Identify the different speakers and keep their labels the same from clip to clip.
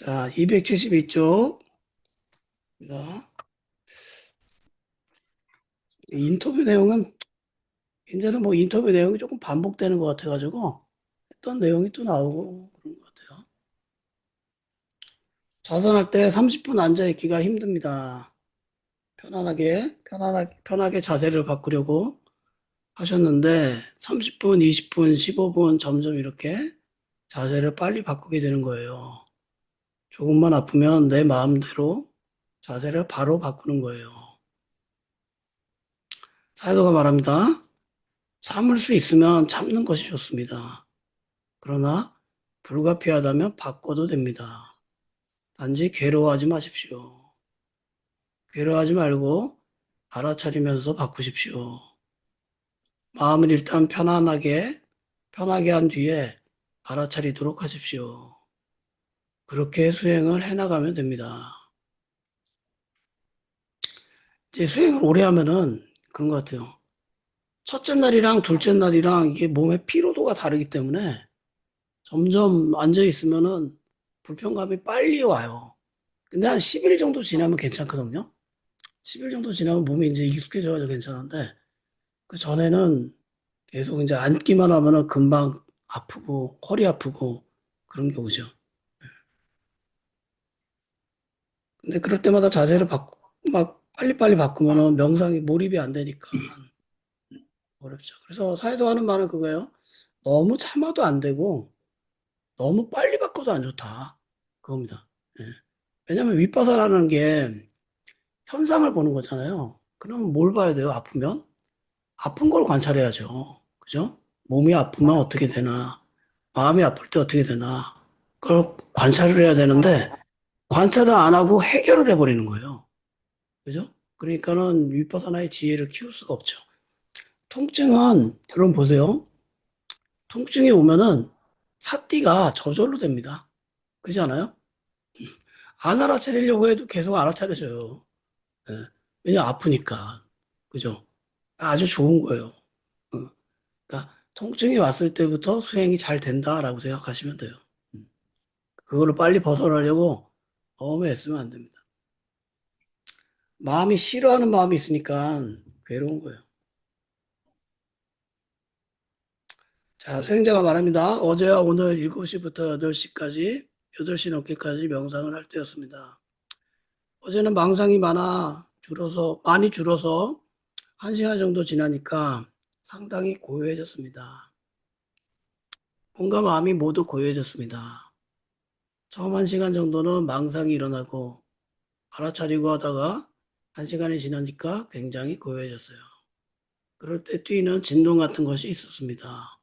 Speaker 1: 자, 272쪽. 인터뷰 내용은, 이제는 뭐 인터뷰 내용이 조금 반복되는 것 같아가지고, 했던 내용이 또 나오고 그런 것 같아요. 자선할 때 30분 앉아있기가 힘듭니다. 편하게 자세를 바꾸려고 하셨는데, 30분, 20분, 15분 점점 이렇게 자세를 빨리 바꾸게 되는 거예요. 조금만 아프면 내 마음대로 자세를 바로 바꾸는 거예요. 사회도가 말합니다. 참을 수 있으면 참는 것이 좋습니다. 그러나 불가피하다면 바꿔도 됩니다. 단지 괴로워하지 마십시오. 괴로워하지 말고 알아차리면서 바꾸십시오. 마음을 일단 편하게 한 뒤에 알아차리도록 하십시오. 그렇게 수행을 해나가면 됩니다. 이제 수행을 오래 하면은 그런 것 같아요. 첫째 날이랑 둘째 날이랑 이게 몸의 피로도가 다르기 때문에 점점 앉아 있으면은 불편감이 빨리 와요. 근데 한 10일 정도 지나면 괜찮거든요. 10일 정도 지나면 몸이 이제 익숙해져가지고 괜찮은데, 그 전에는 계속 이제 앉기만 하면은 금방 아프고, 허리 아프고, 그런 게 오죠. 근데 그럴 때마다 막 빨리빨리 바꾸면은 명상이 몰입이 안 되니까 어렵죠. 그래서 사이도 하는 말은 그거예요. 너무 참아도 안 되고, 너무 빨리 바꿔도 안 좋다. 그겁니다. 예. 왜냐면 윗바사라는 게 현상을 보는 거잖아요. 그럼 뭘 봐야 돼요? 아프면? 아픈 걸 관찰해야죠. 그죠? 몸이 아프면 어떻게 되나, 마음이 아플 때 어떻게 되나, 그걸 관찰을 해야 되는데, 관찰을 안 하고 해결을 해버리는 거예요. 그죠? 그러니까는 윗바사나의 지혜를 키울 수가 없죠. 통증은, 여러분 보세요. 통증이 오면은 사띠가 저절로 됩니다. 그렇지 않아요? 안 알아차리려고 해도 계속 알아차려져요. 예. 왜냐, 아프니까. 그죠? 아주 좋은 거예요. 어. 그러니까 통증이 왔을 때부터 수행이 잘 된다라고 생각하시면 돼요. 음. 그거를 빨리 벗어나려고 너무 애쓰면 안 됩니다. 마음이 싫어하는 마음이 있으니까 괴로운 거예요. 자, 수행자가 말합니다. 어제와 오늘 7시부터 8시까지, 8시 넘게까지 명상을 할 때였습니다. 어제는 망상이 많이 줄어서 1시간 정도 지나니까 상당히 고요해졌습니다. 몸과 마음이 모두 고요해졌습니다. 처음 1시간 정도는 망상이 일어나고 알아차리고 하다가 1시간이 지나니까 굉장히 고요해졌어요. 그럴 때 뛰는 진동 같은 것이 있었습니다.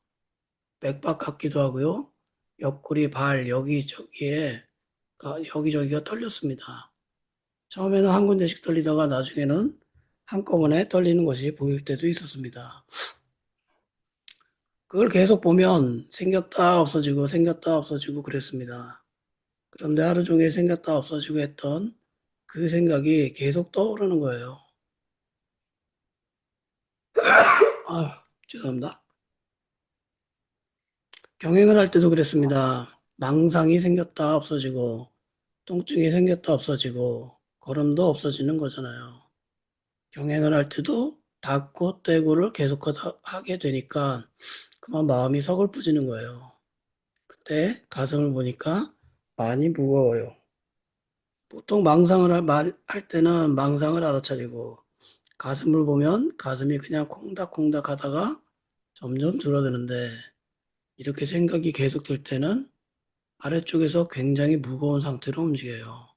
Speaker 1: 맥박 같기도 하고요. 옆구리, 발, 여기저기가 떨렸습니다. 처음에는 한 군데씩 떨리다가 나중에는 한꺼번에 떨리는 것이 보일 때도 있었습니다. 그걸 계속 보면 생겼다 없어지고 생겼다 없어지고 그랬습니다. 그런데 하루 종일 생겼다 없어지고 했던 그 생각이 계속 떠오르는 거예요. 아, 죄송합니다. 경행을 할 때도 그랬습니다. 망상이 생겼다 없어지고, 통증이 생겼다 없어지고, 걸음도 없어지는 거잖아요. 경행을 할 때도 닫고 떼고를 계속 하게 되니까 그만 마음이 서글퍼지는 거예요. 그때 가슴을 보니까 많이 무거워요. 보통 할 때는 망상을 알아차리고, 가슴을 보면 가슴이 그냥 콩닥콩닥 하다가 점점 줄어드는데, 이렇게 생각이 계속될 때는 아래쪽에서 굉장히 무거운 상태로 움직여요.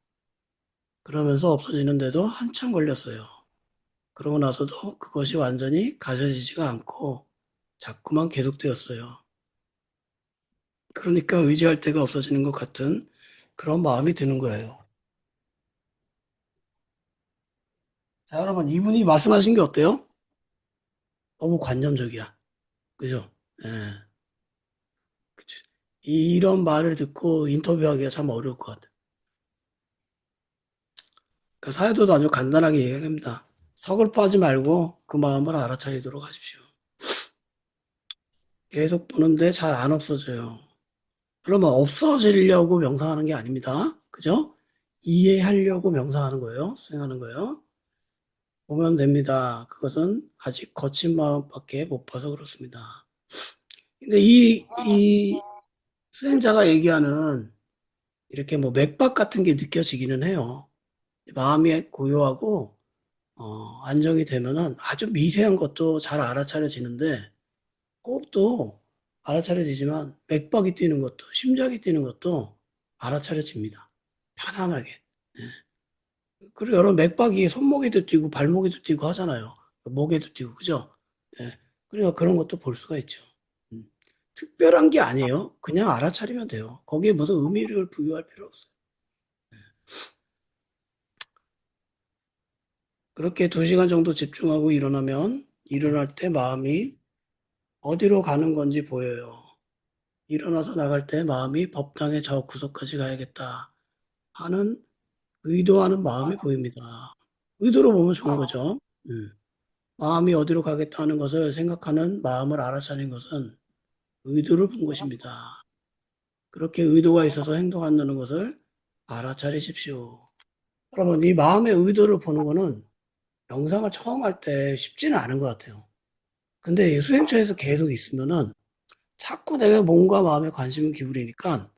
Speaker 1: 그러면서 없어지는데도 한참 걸렸어요. 그러고 나서도 그것이 완전히 가져지지가 않고 자꾸만 계속되었어요. 그러니까 의지할 데가 없어지는 것 같은 그런 마음이 드는 거예요. 자, 여러분, 이분이 말씀하신 게 어때요? 너무 관념적이야. 그죠? 예. 그치. 이런 말을 듣고 인터뷰하기가 참 어려울 것 같아요. 그러니까 사회도도 아주 간단하게 얘기합니다. 서글퍼하지 말고 그 마음을 알아차리도록 하십시오. 계속 보는데 잘 안 없어져요. 그러면 없어지려고 명상하는 게 아닙니다. 그죠? 이해하려고 명상하는 거예요. 수행하는 거예요. 보면 됩니다. 그것은 아직 거친 마음밖에 못 봐서 그렇습니다. 근데 이 수행자가 얘기하는 이렇게 뭐 맥박 같은 게 느껴지기는 해요. 마음이 고요하고, 안정이 되면은 아주 미세한 것도 잘 알아차려지는데, 호흡도 알아차려지지만, 맥박이 뛰는 것도, 심장이 뛰는 것도 알아차려집니다. 편안하게. 예. 그리고 여러 맥박이 손목에도 뛰고, 발목에도 뛰고 하잖아요. 목에도 뛰고, 그죠? 예. 그러니까 그런 것도 볼 수가 있죠. 음. 특별한 게 아니에요. 그냥 알아차리면 돼요. 거기에 무슨 의미를 부여할 필요 없어요. 그렇게 2시간 정도 집중하고 일어나면 일어날 때 마음이 어디로 가는 건지 보여요. 일어나서 나갈 때 마음이 법당의 저 구석까지 가야겠다 하는 의도하는 마음이 보입니다. 의도로 보면 좋은 거죠. 음. 마음이 어디로 가겠다 하는 것을 생각하는 마음을 알아차린 것은 의도를 본 것입니다. 그렇게 의도가 있어서 행동한다는 것을 알아차리십시오. 여러분, 이 마음의 의도를 보는 거는 명상을 처음 할 때 쉽지는 않은 것 같아요. 근데 이 수행처에서 계속 있으면은 자꾸 내가 몸과 마음에 관심을 기울이니까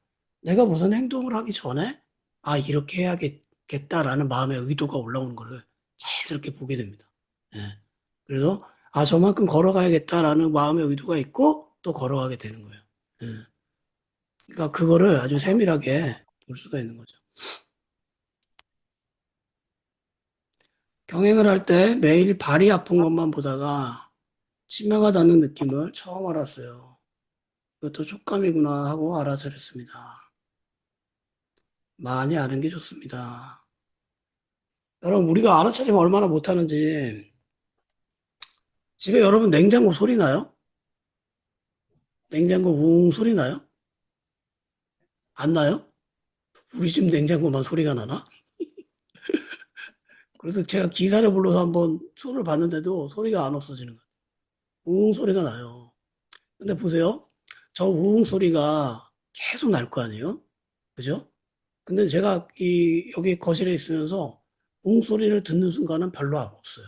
Speaker 1: 내가 무슨 행동을 하기 전에 아, 이렇게 해야겠다라는 마음의 의도가 올라오는 거를 자연스럽게 보게 됩니다. 예. 그래서 아, 저만큼 걸어가야겠다라는 마음의 의도가 있고 또 걸어가게 되는 거예요. 예. 그러니까 그거를 아주 세밀하게 볼 수가 있는 거죠. 경행을 할 때 매일 발이 아픈 것만 보다가 치매가 닿는 느낌을 처음 알았어요. 그것도 촉감이구나 하고 알아차렸습니다. 많이 아는 게 좋습니다. 여러분, 우리가 알아차리면 얼마나 못하는지, 집에 여러분 냉장고 소리 나요? 냉장고 웅 소리 나요? 안 나요? 우리 집 냉장고만 소리가 나나? 그래서 제가 기사를 불러서 한번 손을 봤는데도 소리가 안 없어지는 거예요. 웅 소리가 나요. 근데 보세요. 저 웅 소리가 계속 날 거 아니에요? 그죠? 근데 제가 여기 거실에 있으면서 웅 소리를 듣는 순간은 별로 없어요.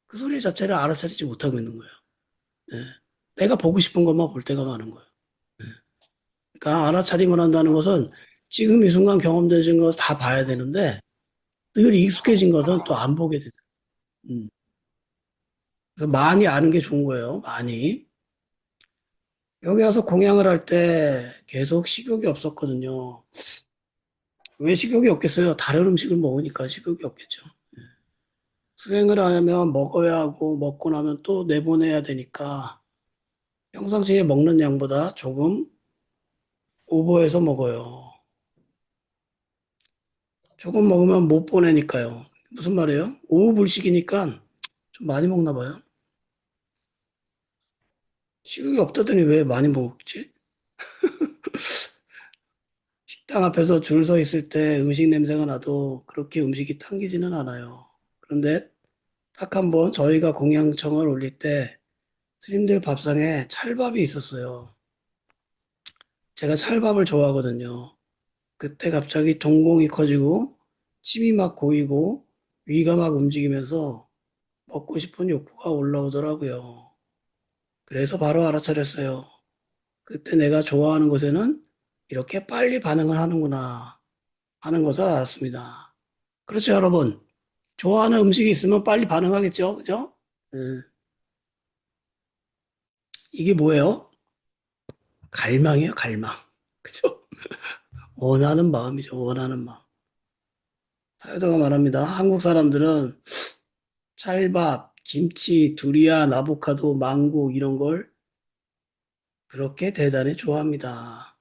Speaker 1: 그 소리 자체를 알아차리지 못하고 있는 거예요. 예. 내가 보고 싶은 것만 볼 때가 많은 거예요. 그러니까 알아차리고 난다는 것은 지금 이 순간 경험되는 거 다 봐야 되는데 늘 익숙해진 것은 또 안 보게 되죠. 음. 그래서 많이 아는 게 좋은 거예요. 많이. 여기 와서 공양을 할 때 계속 식욕이 없었거든요. 왜 식욕이 없겠어요? 다른 음식을 먹으니까 식욕이 없겠죠. 수행을 하려면 먹어야 하고 먹고 나면 또 내보내야 되니까 평상시에 먹는 양보다 조금 오버해서 먹어요. 조금 먹으면 못 보내니까요. 무슨 말이에요? 오후 불식이니까 좀 많이 먹나 봐요. 식욕이 없다더니 왜 많이 먹지? 식당 앞에서 줄 서 있을 때 음식 냄새가 나도 그렇게 음식이 당기지는 않아요. 그런데 딱 한 번 저희가 공양청을 올릴 때 스님들 밥상에 찰밥이 있었어요. 제가 찰밥을 좋아하거든요. 그때 갑자기 동공이 커지고 침이 막 고이고 위가 막 움직이면서 먹고 싶은 욕구가 올라오더라고요. 그래서 바로 알아차렸어요. 그때 내가 좋아하는 것에는 이렇게 빨리 반응을 하는구나 하는 것을 알았습니다. 그렇죠, 여러분? 좋아하는 음식이 있으면 빨리 반응하겠죠, 그죠? 음, 이게 뭐예요? 갈망이에요, 갈망. 그죠? 원하는 마음이죠, 원하는 마음. 사유도가 말합니다. 한국 사람들은 찰밥, 김치, 두리안, 아보카도, 망고 이런 걸 그렇게 대단히 좋아합니다.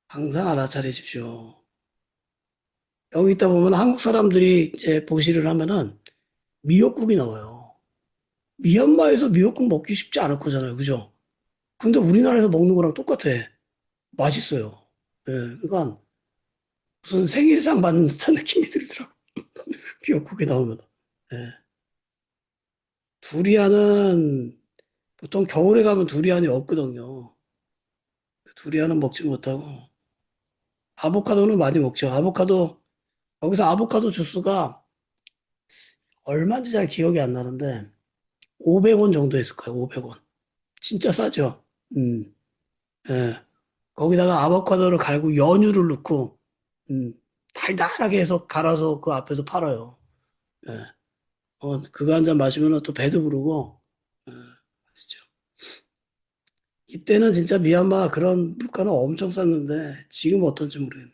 Speaker 1: 항상 알아차리십시오. 여기 있다 보면 한국 사람들이 이제 보시를 하면은 미역국이 나와요. 미얀마에서 미역국 먹기 쉽지 않을 거잖아요. 그죠? 근데 우리나라에서 먹는 거랑 똑같아. 맛있어요. 예, 그러니까 무슨 생일상 받는 듯한 느낌이 들더라고. 미역국이 나오면. 예. 두리안은 보통 겨울에 가면 두리안이 없거든요. 두리안은 먹지 못하고. 아보카도는 많이 먹죠. 거기서 아보카도 주스가 얼마인지 잘 기억이 안 나는데, 500원 정도 했을 거예요, 500원. 진짜 싸죠? 음, 예. 거기다가 아보카도를 갈고 연유를 넣고, 음, 달달하게 해서 갈아서 그 앞에서 팔아요. 예. 그거 한 잔 마시면 또 배도 부르고, 예, 아시죠? 이때는 진짜 미얀마 그런 물가는 엄청 쌌는데, 지금 어떤지 모르겠네.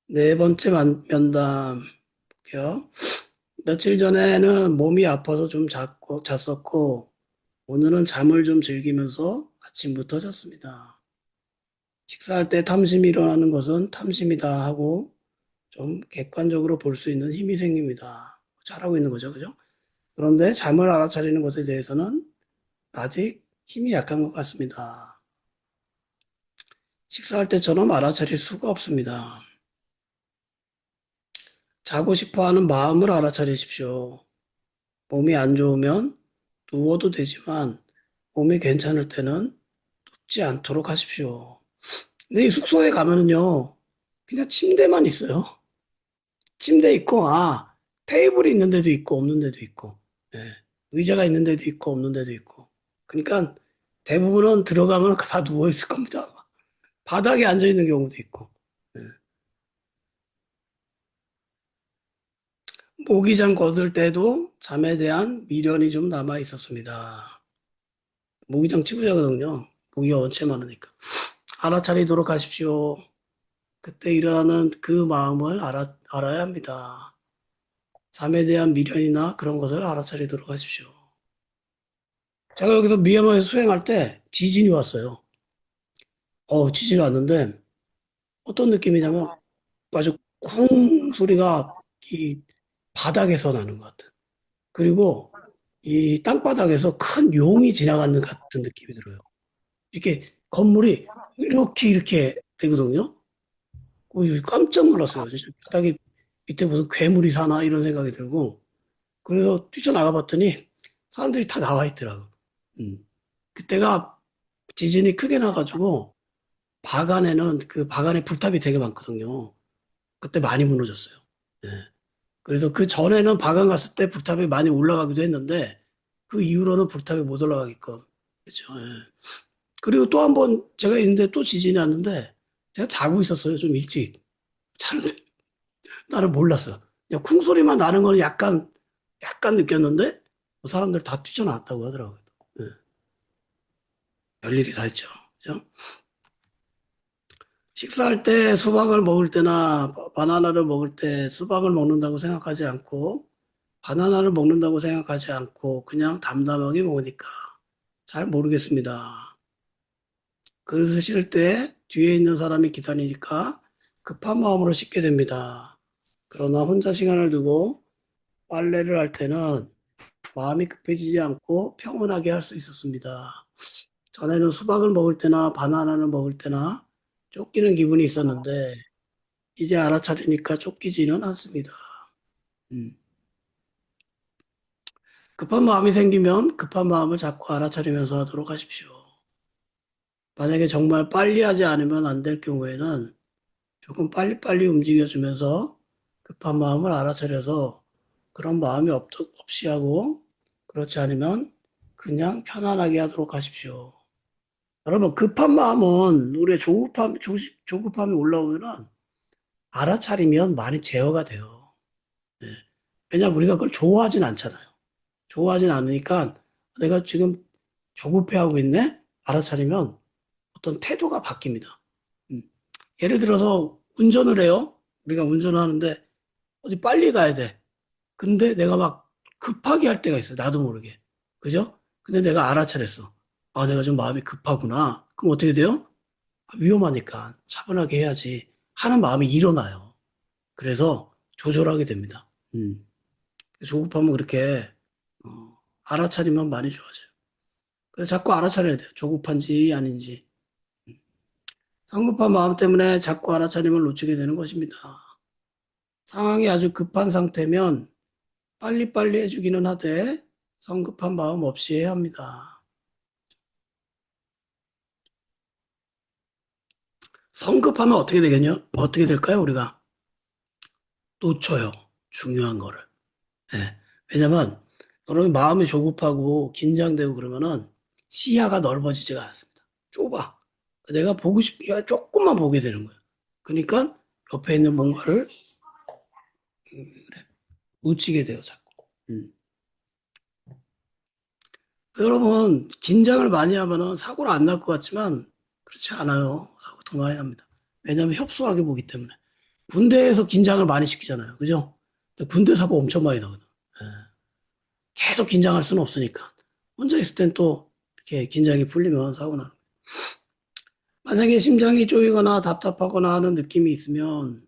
Speaker 1: 네 번째 면담 볼게요. 며칠 전에는 몸이 아파서 좀 잤었고, 오늘은 잠을 좀 즐기면서 아침부터 잤습니다. 식사할 때 탐심이 일어나는 것은 탐심이다 하고 좀 객관적으로 볼 수 있는 힘이 생깁니다. 잘하고 있는 거죠, 그죠? 그런데 잠을 알아차리는 것에 대해서는 아직 힘이 약한 것 같습니다. 식사할 때처럼 알아차릴 수가 없습니다. 자고 싶어 하는 마음을 알아차리십시오. 몸이 안 좋으면 누워도 되지만 몸이 괜찮을 때는 눕지 않도록 하십시오. 근데 이 숙소에 가면은요, 그냥 침대만 있어요. 침대 있고, 테이블이 있는 데도 있고, 없는 데도 있고, 예. 의자가 있는 데도 있고, 없는 데도 있고. 그러니까 대부분은 들어가면 다 누워 있을 겁니다. 바닥에 앉아 있는 경우도 있고. 예. 모기장 걷을 때도 잠에 대한 미련이 좀 남아 있었습니다. 모기장 치고 자거든요. 모기가 원체 많으니까. 알아차리도록 하십시오. 그때 일어나는 그 마음을 알아야 합니다. 잠에 대한 미련이나 그런 것을 알아차리도록 하십시오. 제가 여기서 미얀마에서 수행할 때 지진이 왔어요. 지진이 왔는데 어떤 느낌이냐면 아주 쿵 소리가 이 바닥에서 나는 것 같은. 그리고 이 땅바닥에서 큰 용이 지나가는 것 같은 느낌이 들어요. 이렇게 건물이 이렇게 되거든요. 깜짝 놀랐어요. 진짜 바닥에 밑에 무슨 괴물이 사나 이런 생각이 들고 그래서 뛰쳐나가 봤더니 사람들이 다 나와 있더라고. 음. 그때가 지진이 크게 나가지고 그 바간에 불탑이 되게 많거든요. 그때 많이 무너졌어요. 예. 그래서 그 전에는 바간 갔을 때 불탑이 많이 올라가기도 했는데 그 이후로는 불탑이 못 올라가게끔. 그렇죠. 예. 그리고 또 한 번 제가 있는데 또 지진이 왔는데 제가 자고 있었어요. 좀 일찍. 자는데 나는 몰랐어. 그냥 쿵 소리만 나는 건 약간 느꼈는데 그 사람들 다 뛰쳐나왔다고 하더라고요. 예. 별일이 다 있죠. 그죠? 식사할 때 수박을 먹을 때나 바나나를 먹을 때 수박을 먹는다고 생각하지 않고 바나나를 먹는다고 생각하지 않고 그냥 담담하게 먹으니까 잘 모르겠습니다. 그릇을 실 때 뒤에 있는 사람이 기다리니까 급한 마음으로 씻게 됩니다. 그러나 혼자 시간을 두고 빨래를 할 때는 마음이 급해지지 않고 평온하게 할 수 있었습니다. 전에는 수박을 먹을 때나 바나나를 먹을 때나 쫓기는 기분이 있었는데 이제 알아차리니까 쫓기지는 않습니다. 음. 급한 마음이 생기면 급한 마음을 자꾸 알아차리면서 하도록 하십시오. 만약에 정말 빨리 하지 않으면 안 될 경우에는 조금 빨리빨리 움직여주면서 급한 마음을 알아차려서 그런 마음이 없이 하고 그렇지 않으면 그냥 편안하게 하도록 하십시오. 여러분, 급한 마음은 우리의 조급함이 올라오면은 알아차리면 많이 제어가 돼요. 예. 왜냐하면 우리가 그걸 좋아하진 않잖아요. 좋아하진 않으니까 내가 지금 조급해하고 있네? 알아차리면 어떤 태도가 바뀝니다. 음. 예를 들어서 운전을 해요. 우리가 운전을 하는데 어디 빨리 가야 돼. 근데 내가 막 급하게 할 때가 있어요. 나도 모르게. 그죠? 근데 내가 알아차렸어. 내가 좀 마음이 급하구나. 그럼 어떻게 돼요? 위험하니까 차분하게 해야지 하는 마음이 일어나요. 그래서 조절하게 됩니다. 조급하면 그렇게 알아차리면 많이 좋아져요. 그래서 자꾸 알아차려야 돼요. 조급한지 아닌지. 성급한 마음 때문에 자꾸 알아차림을 놓치게 되는 것입니다. 상황이 아주 급한 상태면 빨리빨리 해주기는 하되 성급한 마음 없이 해야 합니다. 성급하면 어떻게 되겠냐? 어떻게 될까요? 우리가 놓쳐요. 중요한 거를. 예. 왜냐면 여러분 마음이 조급하고 긴장되고 그러면은 시야가 넓어지지가 않습니다. 좁아. 내가 보고 싶게 조금만 보게 되는 거예요. 그러니까 옆에 있는 뭔가를 놓치게 돼요, 자꾸. 음. 여러분, 긴장을 많이 하면은 사고를 안 날 것 같지만 그렇지 않아요. 사고 더 많이 납니다. 왜냐하면 협소하게 보기 때문에. 군대에서 긴장을 많이 시키잖아요. 그죠? 근데 군대 사고 엄청 많이 나거든. 예. 계속 긴장할 수는 없으니까. 혼자 있을 땐 또 이렇게 긴장이 풀리면 사고 나는. 만약에 심장이 쪼이거나 답답하거나 하는 느낌이 있으면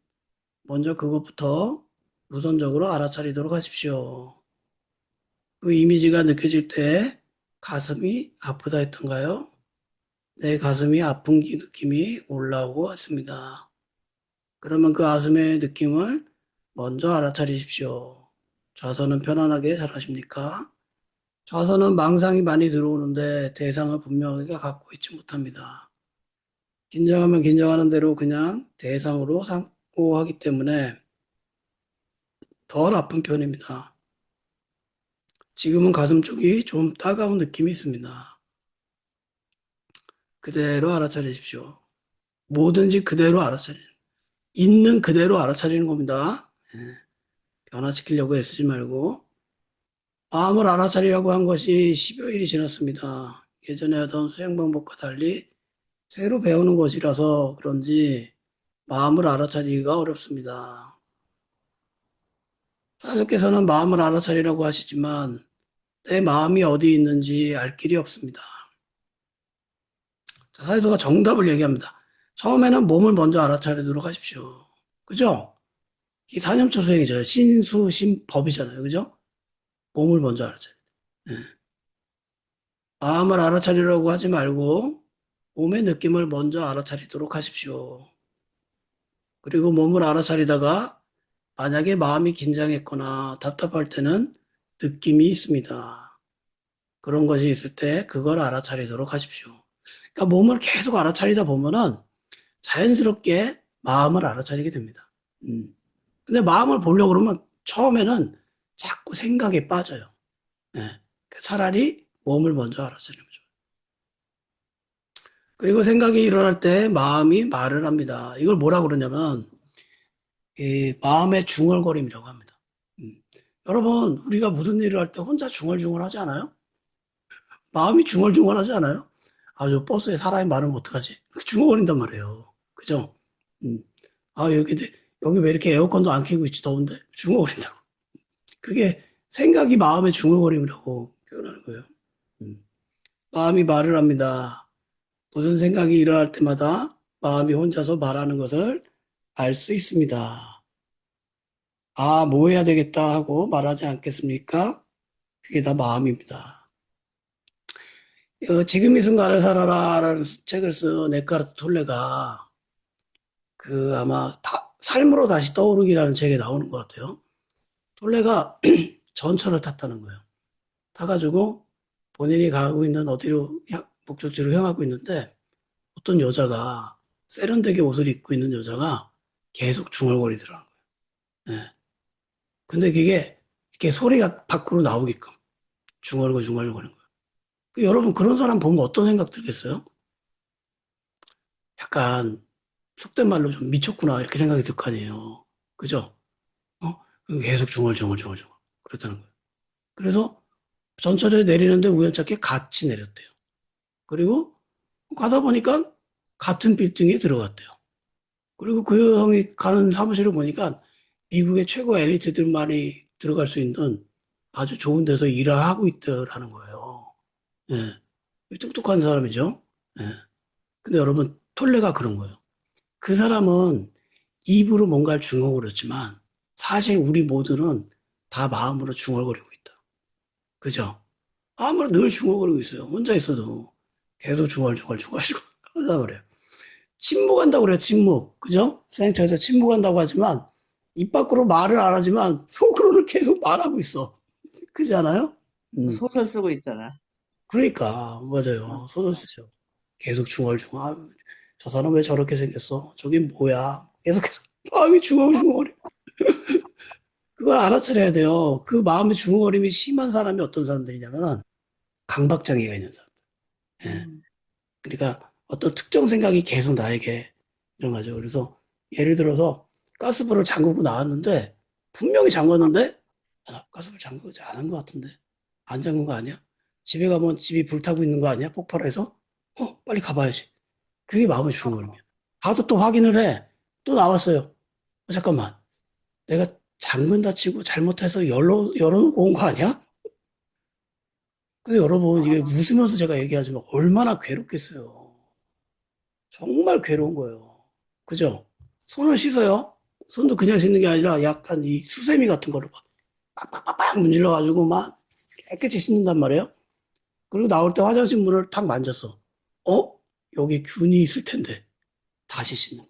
Speaker 1: 먼저 그것부터 우선적으로 알아차리도록 하십시오. 그 이미지가 느껴질 때 가슴이 아프다 했던가요? 내 가슴이 아픈 느낌이 올라오고 있습니다. 그러면 그 가슴의 느낌을 먼저 알아차리십시오. 좌선은 편안하게 잘 하십니까? 좌선은 망상이 많이 들어오는데 대상을 분명하게 갖고 있지 못합니다. 긴장하면 긴장하는 대로 그냥 대상으로 삼고 하기 때문에 덜 아픈 편입니다. 지금은 가슴 쪽이 좀 따가운 느낌이 있습니다. 그대로 알아차리십시오. 뭐든지 그대로 알아차리는, 있는 그대로 알아차리는 겁니다. 예, 변화시키려고 애쓰지 말고. 마음을 알아차리라고 한 것이 10여일이 지났습니다. 예전에 하던 수행 방법과 달리 새로 배우는 것이라서 그런지 마음을 알아차리기가 어렵습니다. 사장님께서는 마음을 알아차리라고 하시지만 내 마음이 어디 있는지 알 길이 없습니다. 자, 사도가 정답을 얘기합니다. 처음에는 몸을 먼저 알아차리도록 하십시오. 그죠? 이 사념초 수행이죠. 신수심법이잖아요. 그죠? 몸을 먼저 알아차리. 예. 마음을 알아차리려고 하지 말고 몸의 느낌을 먼저 알아차리도록 하십시오. 그리고 몸을 알아차리다가 만약에 마음이 긴장했거나 답답할 때는 느낌이 있습니다. 그런 것이 있을 때 그걸 알아차리도록 하십시오. 그러니까 몸을 계속 알아차리다 보면은 자연스럽게 마음을 알아차리게 됩니다. 근데 마음을 보려고 그러면 처음에는 자꾸 생각에 빠져요. 예. 그러니까 차라리 몸을 먼저 알아차리는 거죠. 그리고 생각이 일어날 때 마음이 말을 합니다. 이걸 뭐라 그러냐면 이 마음의 중얼거림이라고 합니다. 음. 여러분, 우리가 무슨 일을 할 때 혼자 중얼중얼 하지 않아요? 마음이 중얼중얼 하지 않아요? 아, 저 버스에 사람이 많으면 어떡하지? 중얼거린단 말이에요. 그죠? 음. 아, 여기 왜 이렇게 에어컨도 안 켜고 있지? 더운데? 중얼거린다고. 그게 생각이 마음의 중얼거림이라고 표현하는 거예요. 음. 마음이 말을 합니다. 무슨 생각이 일어날 때마다 마음이 혼자서 말하는 것을 알 수 있습니다. 아, 뭐 해야 되겠다 하고 말하지 않겠습니까? 그게 다 마음입니다. 지금 이 순간을 살아라라는 책을 쓴 에카르트 톨레가 그 아마 삶으로 다시 떠오르기라는 책에 나오는 것 같아요. 톨레가 전철을 탔다는 거예요. 타가지고 본인이 가고 있는 어디로 목적지로 향하고 있는데 어떤 여자가 세련되게 옷을 입고 있는 여자가 계속 중얼거리더라고요. 예. 근데 그게 이렇게 소리가 밖으로 나오게끔 중얼거리는 거예요. 여러분 그런 사람 보면 어떤 생각 들겠어요? 약간 속된 말로 좀 미쳤구나 이렇게 생각이 들 거 아니에요. 그죠? 어? 계속 중얼중얼 그랬다는 거예요. 그래서 전철에 내리는데 우연찮게 같이 내렸대요. 그리고 가다 보니까 같은 빌딩에 들어갔대요. 그리고 그 여성이 가는 사무실을 보니까 미국의 최고 엘리트들만이 들어갈 수 있는 아주 좋은 데서 일을 하고 있더라는 거예요. 예. 똑똑한 사람이죠. 예. 근데 여러분, 톨레가 그런 거예요. 그 사람은 입으로 뭔가를 중얼거렸지만 사실 우리 모두는 다 마음으로 중얼거리고 있다. 그죠? 마음으로 늘 중얼거리고 있어요. 혼자 있어도 계속 중얼중얼 하다 말이에요. 침묵한다고 그래요, 침묵. 그죠? 수행처에서 침묵한다고 하지만 입 밖으로 말을 안 하지만 속으로는 계속 말하고 있어. 그렇지 않아요? 음.
Speaker 2: 소설 쓰고 있잖아.
Speaker 1: 그러니까
Speaker 2: 어,
Speaker 1: 맞아요. 소설 쓰죠. 계속 중얼중얼. 아유, 저 사람 왜 저렇게 생겼어? 저긴 뭐야? 계속해서 마음이 중얼중얼. 그걸 알아차려야 돼요. 그 마음의 중얼거림이 심한 사람이 어떤 사람들이냐면 강박장애가 있는 사람. 예.
Speaker 2: 음,
Speaker 1: 그러니까 어떤 특정 생각이 계속 나에게 일어나죠. 그래서 예를 들어서 가스불을 잠그고 나왔는데 분명히 잠궜는데 가스불 잠그지 않은 것 같은데 안 잠근 거 아니야? 집에 가면 집이 불타고 있는 거 아니야? 폭발해서? 빨리 가봐야지. 그게 마음의 중얼거림이야. 가서 또 확인을 해. 또 나왔어요. 잠깐만. 내가 잠근다 치고 잘못해서 열어놓고 온 거 아니야? 근데 여러분, 이게 웃으면서 제가 얘기하지만 얼마나 괴롭겠어요. 정말 괴로운 거예요. 그죠? 손을 씻어요. 손도 그냥 씻는 게 아니라 약간 이 수세미 같은 거를 막 빡빡빡빡 문질러가지고 막 깨끗이 씻는단 말이에요. 그리고 나올 때 화장실 문을 탁 만졌어. 어? 여기 균이 있을 텐데. 다시 씻는.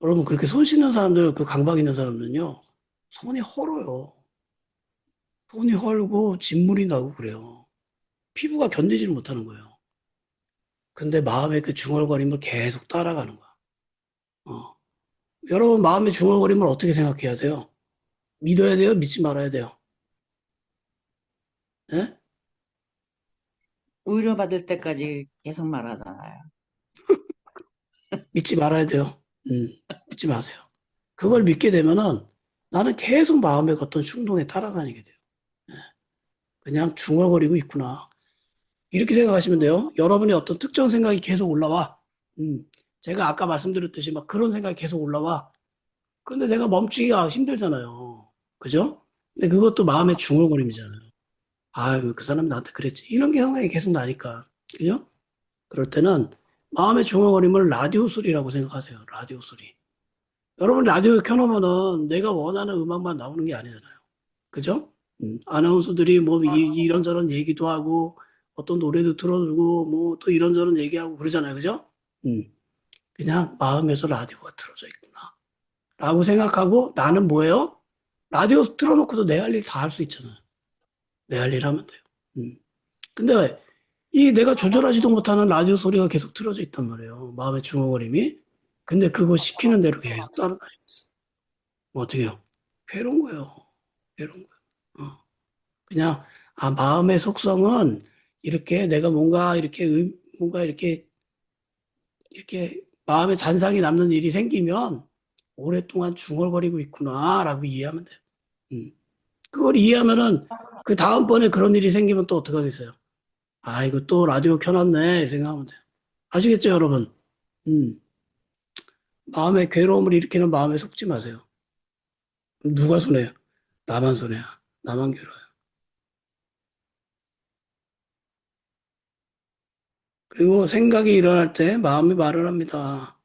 Speaker 1: 여러분, 그렇게 손 씻는 사람들, 그 강박 있는 사람들은요, 손이 헐어요. 손이 헐고 진물이 나고 그래요. 피부가 견디지를 못하는 거예요. 근데 마음의 그 중얼거림을 계속 따라가는 거야. 어. 여러분, 마음의 중얼거림을 어떻게 생각해야 돼요? 믿어야 돼요? 믿지 말아야 돼요? 예?
Speaker 2: 의료받을 때까지 계속 말하잖아요.
Speaker 1: 믿지 말아야 돼요. 믿지 마세요. 그걸 믿게 되면은 나는 계속 마음의 어떤 충동에 따라다니게 돼요. 예. 그냥 중얼거리고 있구나. 이렇게 생각하시면 돼요. 여러분의 어떤 특정 생각이 계속 올라와. 음, 제가 아까 말씀드렸듯이 막 그런 생각이 계속 올라와. 근데 내가 멈추기가 힘들잖아요. 그죠? 근데 그것도 마음의 중얼거림이잖아요. 아유, 그 사람이 나한테 그랬지. 이런 게 생각이 계속 나니까. 그죠? 그럴 때는 마음의 중얼거림을 라디오 소리라고 생각하세요. 라디오 소리. 여러분 라디오 켜놓으면은 내가 원하는 음악만 나오는 게 아니잖아요. 그죠? 아나운서들이 뭐 이런저런 얘기도 하고 어떤 노래도 틀어주고 뭐 또 이런저런 얘기하고 그러잖아요. 그죠? 음, 그냥 마음에서 라디오가 틀어져 있구나. 라고 생각하고 나는 뭐예요? 라디오 틀어놓고도 내 할 일 다 할 수 있잖아요. 내 할 일 하면 돼요. 음. 근데 이 내가 조절하지도 못하는 라디오 소리가 계속 틀어져 있단 말이에요. 마음의 중얼거림이. 근데 그거 시키는 대로 계속 따라다니고 있어. 뭐 어떻게 해요? 괴로운 거예요. 괴로운 거예요. 그냥, 마음의 속성은 이렇게 내가 뭔가 이렇게, 뭔가 이렇게 마음에 잔상이 남는 일이 생기면 오랫동안 중얼거리고 있구나라고 이해하면 돼요. 음. 그걸 이해하면은 그 다음번에 그런 일이 생기면 또 어떡하겠어요? 아, 이거 또 라디오 켜놨네. 생각하면 돼요. 아시겠죠, 여러분? 음. 마음의 괴로움을 일으키는 마음에 속지 마세요. 누가 손해요? 나만 손해야. 나만 괴로워요. 그리고 생각이 일어날 때 마음이 말을 합니다.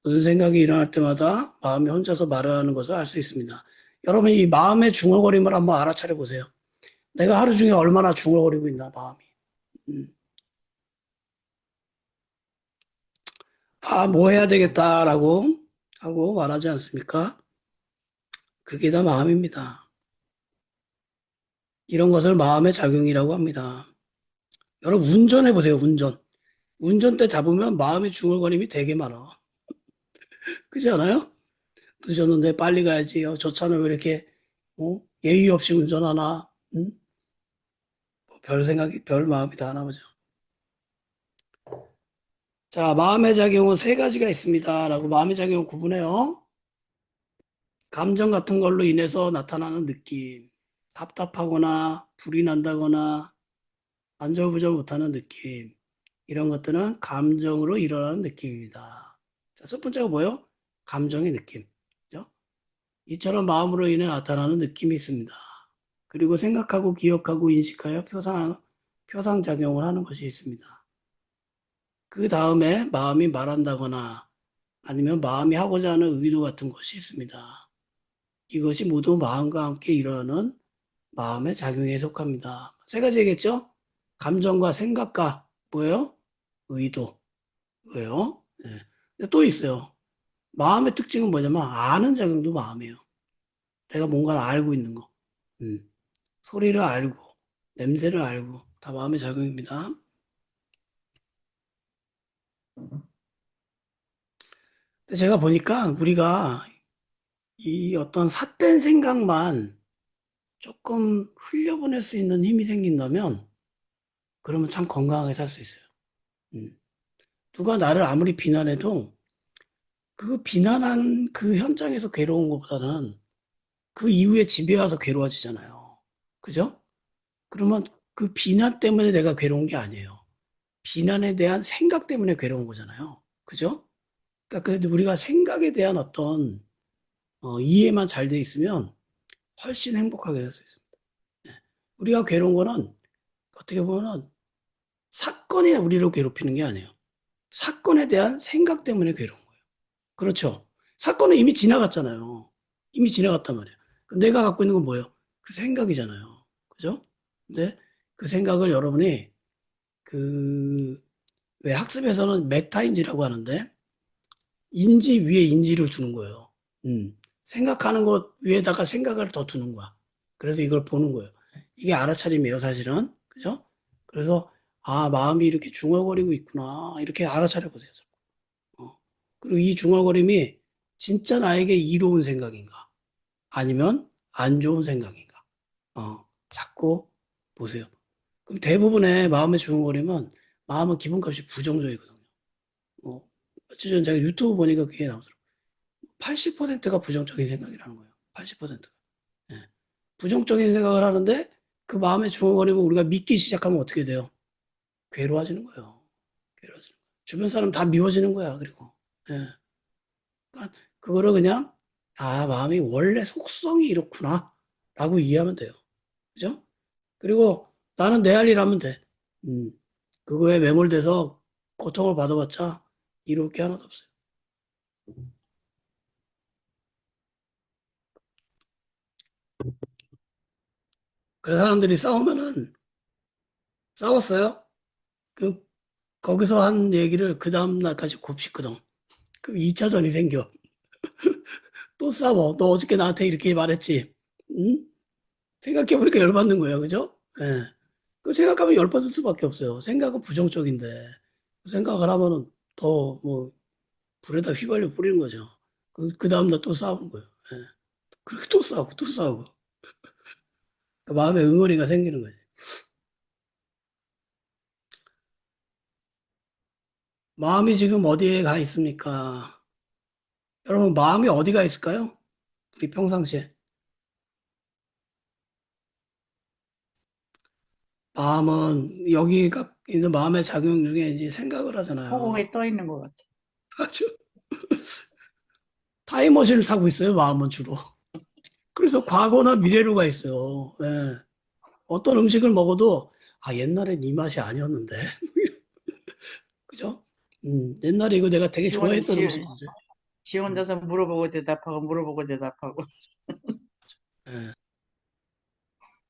Speaker 1: 무슨 생각이 일어날 때마다 마음이 혼자서 말을 하는 것을 알 수 있습니다. 여러분, 이 마음의 중얼거림을 한번 알아차려 보세요. 내가 하루 중에 얼마나 중얼거리고 있나, 마음이. 음. 뭐 해야 되겠다라고 하고 말하지 않습니까? 그게 다 마음입니다. 이런 것을 마음의 작용이라고 합니다. 여러분, 운전해 보세요, 운전. 운전대 잡으면 마음의 중얼거림이 되게 많아. 그렇지 않아요? 늦었는데 빨리 가야지. 저 차는 왜 이렇게 예의 없이 운전하나? 응? 별 생각이, 별 마음이 다 나오죠. 자, 마음의 작용은 세 가지가 있습니다. 라고 마음의 작용을 구분해요. 감정 같은 걸로 인해서 나타나는 느낌. 답답하거나, 불이 난다거나, 안절부절 못하는 느낌. 이런 것들은 감정으로 일어나는 느낌입니다. 자, 첫 번째가 뭐예요? 감정의 느낌. 그죠? 이처럼 마음으로 인해 나타나는 느낌이 있습니다. 그리고 생각하고 기억하고 인식하여 표상작용을 하는 것이 있습니다. 그 다음에 마음이 말한다거나 아니면 마음이 하고자 하는 의도 같은 것이 있습니다. 이것이 모두 마음과 함께 일어나는 마음의 작용에 속합니다. 세 가지 얘기했죠? 감정과 생각과 뭐예요? 의도. 왜요? 네. 근데 또 있어요. 마음의 특징은 뭐냐면 아는 작용도 마음이에요. 내가 뭔가를 알고 있는 거. 음. 소리를 알고 냄새를 알고 다 마음의 작용입니다. 근데 제가 보니까 우리가 이 어떤 삿된 생각만 조금 흘려보낼 수 있는 힘이 생긴다면 그러면 참 건강하게 살 수 있어요. 음. 누가 나를 아무리 비난해도 그 비난한 그 현장에서 괴로운 것보다는 그 이후에 집에 와서 괴로워지잖아요. 그죠? 그러면 그 비난 때문에 내가 괴로운 게 아니에요. 비난에 대한 생각 때문에 괴로운 거잖아요. 그죠? 그러니까 우리가 생각에 대한 어떤 이해만 잘 돼 있으면 훨씬 행복하게 살 수 있습니다. 예. 우리가 괴로운 거는 어떻게 보면 사건이 우리를 괴롭히는 게 아니에요. 사건에 대한 생각 때문에 괴로운 거예요. 그렇죠? 사건은 이미 지나갔잖아요. 이미 지나갔단 말이에요. 내가 갖고 있는 건 뭐예요? 그 생각이잖아요. 그죠? 근데 그 생각을 여러분이 그, 왜 학습에서는 메타인지라고 하는데, 인지 위에 인지를 두는 거예요. 생각하는 것 위에다가 생각을 더 두는 거야. 그래서 이걸 보는 거예요. 이게 알아차림이에요, 사실은. 그죠? 그래서, 아, 마음이 이렇게 중얼거리고 있구나. 이렇게 알아차려 보세요. 어. 그리고 이 중얼거림이 진짜 나에게 이로운 생각인가? 아니면 안 좋은 생각인가? 자꾸 보세요. 그럼 대부분의 마음의 중얼거림은 마음은 기본값이 부정적이거든요. 며칠 전 제가 유튜브 보니까 그게 나오더라고요. 80%가 부정적인 생각이라는 거예요. 80%가. 예. 부정적인 생각을 하는데 그 마음의 중얼거림을 우리가 믿기 시작하면 어떻게 돼요? 괴로워지는 거예요. 괴로워지는 거예요. 주변 사람 다 미워지는 거야, 그리고. 예. 그러니까 그거를 그냥, 아, 마음이 원래 속성이 이렇구나. 라고 이해하면 돼요. 그죠? 그리고 나는 내 할 일 하면 돼. 음. 그거에 매몰돼서 고통을 받아봤자 이룰 게 하나도 없어요. 그래서 사람들이 싸우면은 싸웠어요. 그 거기서 한 얘기를 그 다음날까지 곱씹거든. 그럼 2차전이 생겨. 또 싸워. 너 어저께 나한테 이렇게 말했지. 응? 생각해보니까 열받는 거예요. 그죠? 예. 그 생각하면 열받을 수밖에 없어요. 생각은 부정적인데. 그 생각을 하면은 더 뭐, 불에다 휘발유 뿌리는 거죠. 그 다음날 또 싸우는 거예요. 예. 그렇게 또 싸우고, 또 싸우고. 그 마음에 응어리가 생기는 거지. 마음이 지금 어디에 가 있습니까? 여러분, 마음이 어디가 있을까요? 우리 평상시에. 마음은 여기가 있는 마음의 작용 중에 이제 생각을 하잖아요.
Speaker 2: 허공에 떠 있는 것 같아.
Speaker 1: 아주 타임머신을 타고 있어요. 마음은 주로. 그래서 과거나 미래로 가 있어요. 예. 어떤 음식을 먹어도 아 옛날엔 이 맛이 아니었는데 그죠? 옛날에 이거 내가 되게
Speaker 2: 지, 혼,
Speaker 1: 좋아했던
Speaker 2: 지,
Speaker 1: 음식인데
Speaker 2: 지
Speaker 1: 음,
Speaker 2: 혼자서 물어보고 대답하고 물어보고 대답하고.
Speaker 1: 예.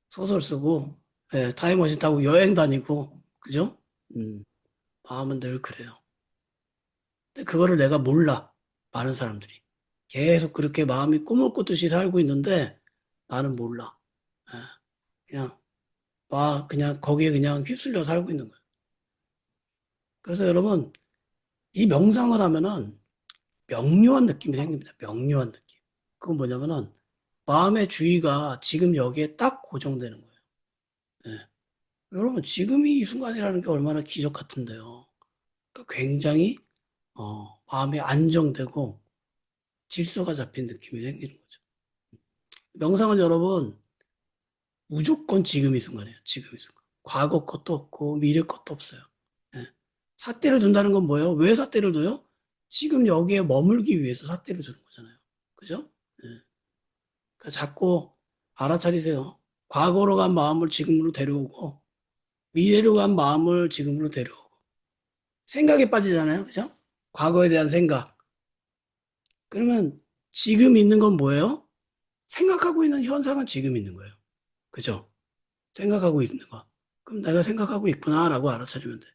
Speaker 1: 소설 쓰고 예. 타임머신 타고 여행 다니고 그죠? 음, 마음은 늘 그래요. 근데 그거를 내가 몰라. 많은 사람들이 계속 그렇게 마음이 꿈을 꾸듯이 살고 있는데 나는 몰라. 예. 그냥 그냥 거기에 그냥 휩쓸려 살고 있는 거예요. 그래서 여러분 이 명상을 하면은 명료한 느낌이 생깁니다. 명료한 느낌. 그건 뭐냐면은 마음의 주의가 지금 여기에 딱 고정되는 거예요. 예. 여러분 지금이 이 순간이라는 게 얼마나 기적 같은데요. 그러니까 굉장히 마음이 안정되고 질서가 잡힌 느낌이 생기는 거죠. 명상은 여러분 무조건 지금 이 순간이에요. 지금 이 순간. 과거 것도 없고 미래 것도 없어요. 예. 삿대를 둔다는 건 뭐예요? 왜 삿대를 둬요? 지금 여기에 머물기 위해서 삿대를 두는 거잖아요. 그죠? 예. 그러니까 자꾸 알아차리세요. 과거로 간 마음을 지금으로 데려오고 미래로 간 마음을 지금으로 데려오고 생각에 빠지잖아요. 그죠? 과거에 대한 생각. 그러면 지금 있는 건 뭐예요? 생각하고 있는 현상은 지금 있는 거예요. 그죠? 생각하고 있는 거. 그럼 내가 생각하고 있구나라고 알아차리면 돼.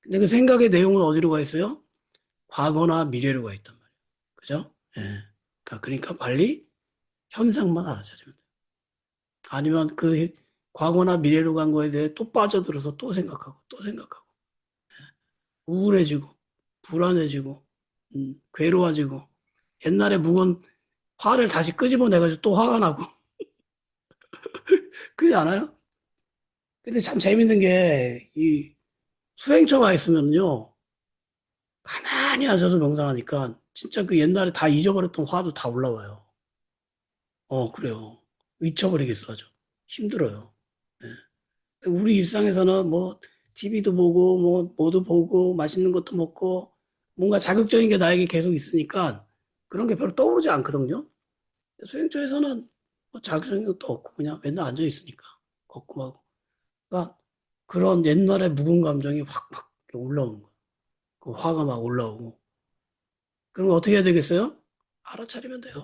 Speaker 1: 근데 그 생각의 내용은 어디로 가 있어요? 과거나 미래로 가 있단 말이에요. 그죠? 예. 그러니까 빨리 현상만 알아차리면 돼. 아니면 그 과거나 미래로 간 거에 대해 또 빠져들어서 또 생각하고 또 생각하고 우울해지고 불안해지고 괴로워지고 옛날에 묵은 화를 다시 끄집어내가지고 또 화가 나고 그러지 않아요? 근데 참 재밌는 게 이 수행처가 있으면요 가만히 앉아서 명상하니까 진짜 그 옛날에 다 잊어버렸던 화도 다 올라와요. 그래요. 잊혀버리겠어 아주 힘들어요. 예. 우리 일상에서는 뭐 TV도 보고 뭐 뭐도 보고 맛있는 것도 먹고 뭔가 자극적인 게 나에게 계속 있으니까 그런 게 별로 떠오르지 않거든요. 수행처에서는 뭐 자극적인 것도 없고 그냥 맨날 앉아 있으니까 걷고 하고 그러니까 그런 옛날의 묵은 감정이 확 올라오는 거예요. 그 화가 막 올라오고 그럼 어떻게 해야 되겠어요? 알아차리면 돼요.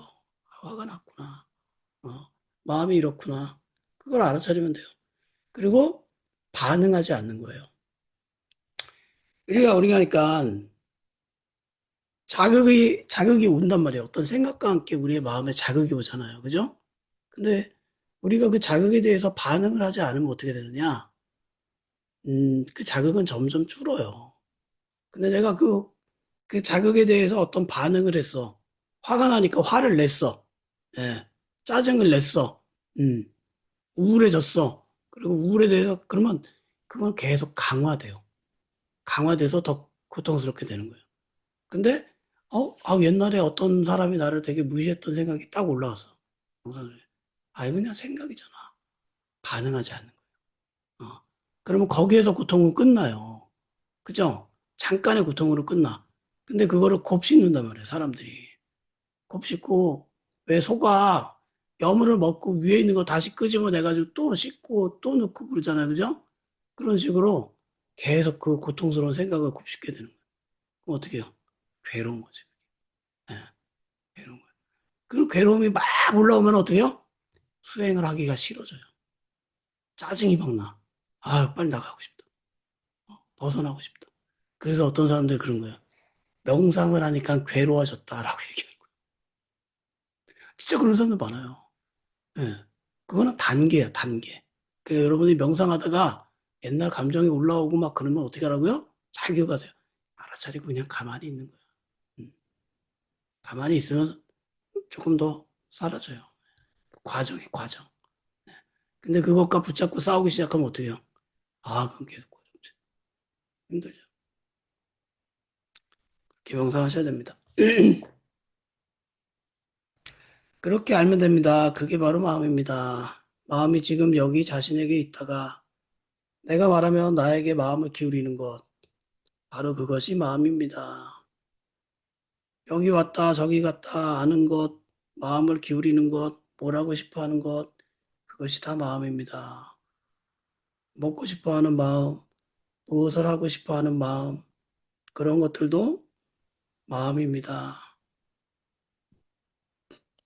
Speaker 1: 아, 화가 났구나. 마음이 이렇구나. 그걸 알아차리면 돼요. 그리고 반응하지 않는 거예요. 우리가 그러니까 자극이 온단 말이에요. 어떤 생각과 함께 우리의 마음에 자극이 오잖아요. 그죠? 근데 우리가 그 자극에 대해서 반응을 하지 않으면 어떻게 되느냐? 그 자극은 점점 줄어요. 근데 내가 그 자극에 대해서 어떤 반응을 했어. 화가 나니까 화를 냈어. 예. 짜증을 냈어. 음, 우울해졌어. 그리고 우울에 대해서, 그러면 그건 계속 강화돼요. 강화돼서 더 고통스럽게 되는 거예요. 근데 옛날에 어떤 사람이 나를 되게 무시했던 생각이 딱 올라왔어. 정선을. 이거 그냥 생각이잖아. 반응하지 않는 거예요. 그러면 거기에서 고통은 끝나요. 그죠? 잠깐의 고통으로 끝나. 근데 그거를 곱씹는단 말이에요, 사람들이. 곱씹고, 왜 소가 여물을 먹고 위에 있는 거 다시 끄집어내가지고 또 씻고 또 넣고 그러잖아요, 그죠? 그런 식으로 계속 그 고통스러운 생각을 곱씹게 되는 거예요. 그럼 어떻게 해요? 괴로운 거죠. 예, 괴로운 거예요. 그 괴로움이 막 올라오면 어떻게 해요? 수행을 하기가 싫어져요. 짜증이 막 나. 빨리 나가고 싶다. 벗어나고 싶다. 그래서 어떤 사람들이 그런 거예요. 명상을 하니까 괴로워졌다라고 얘기해요. 진짜 그런 사람들 많아요. 예. 그거는 단계야, 단계. 그 여러분이 명상하다가 옛날 감정이 올라오고 막 그러면 어떻게 하라고요? 잘 기억하세요. 알아차리고 그냥 가만히 있는 거예요. 음. 가만히 있으면 조금 더 사라져요. 그 과정이 과정. 근데 그것과 붙잡고 싸우기 시작하면 어떻게 해요? 그럼 계속 고정돼. 힘들죠. 그렇게 명상하셔야 됩니다. 그렇게 알면 됩니다. 그게 바로 마음입니다. 마음이 지금 여기 자신에게 있다가 내가 말하면 나에게 마음을 기울이는 것. 바로 그것이 마음입니다. 여기 왔다 저기 갔다 하는 것, 마음을 기울이는 것, 뭘 하고 싶어 하는 것, 그것이 다 마음입니다. 먹고 싶어 하는 마음, 무엇을 하고 싶어 하는 마음, 그런 것들도 마음입니다.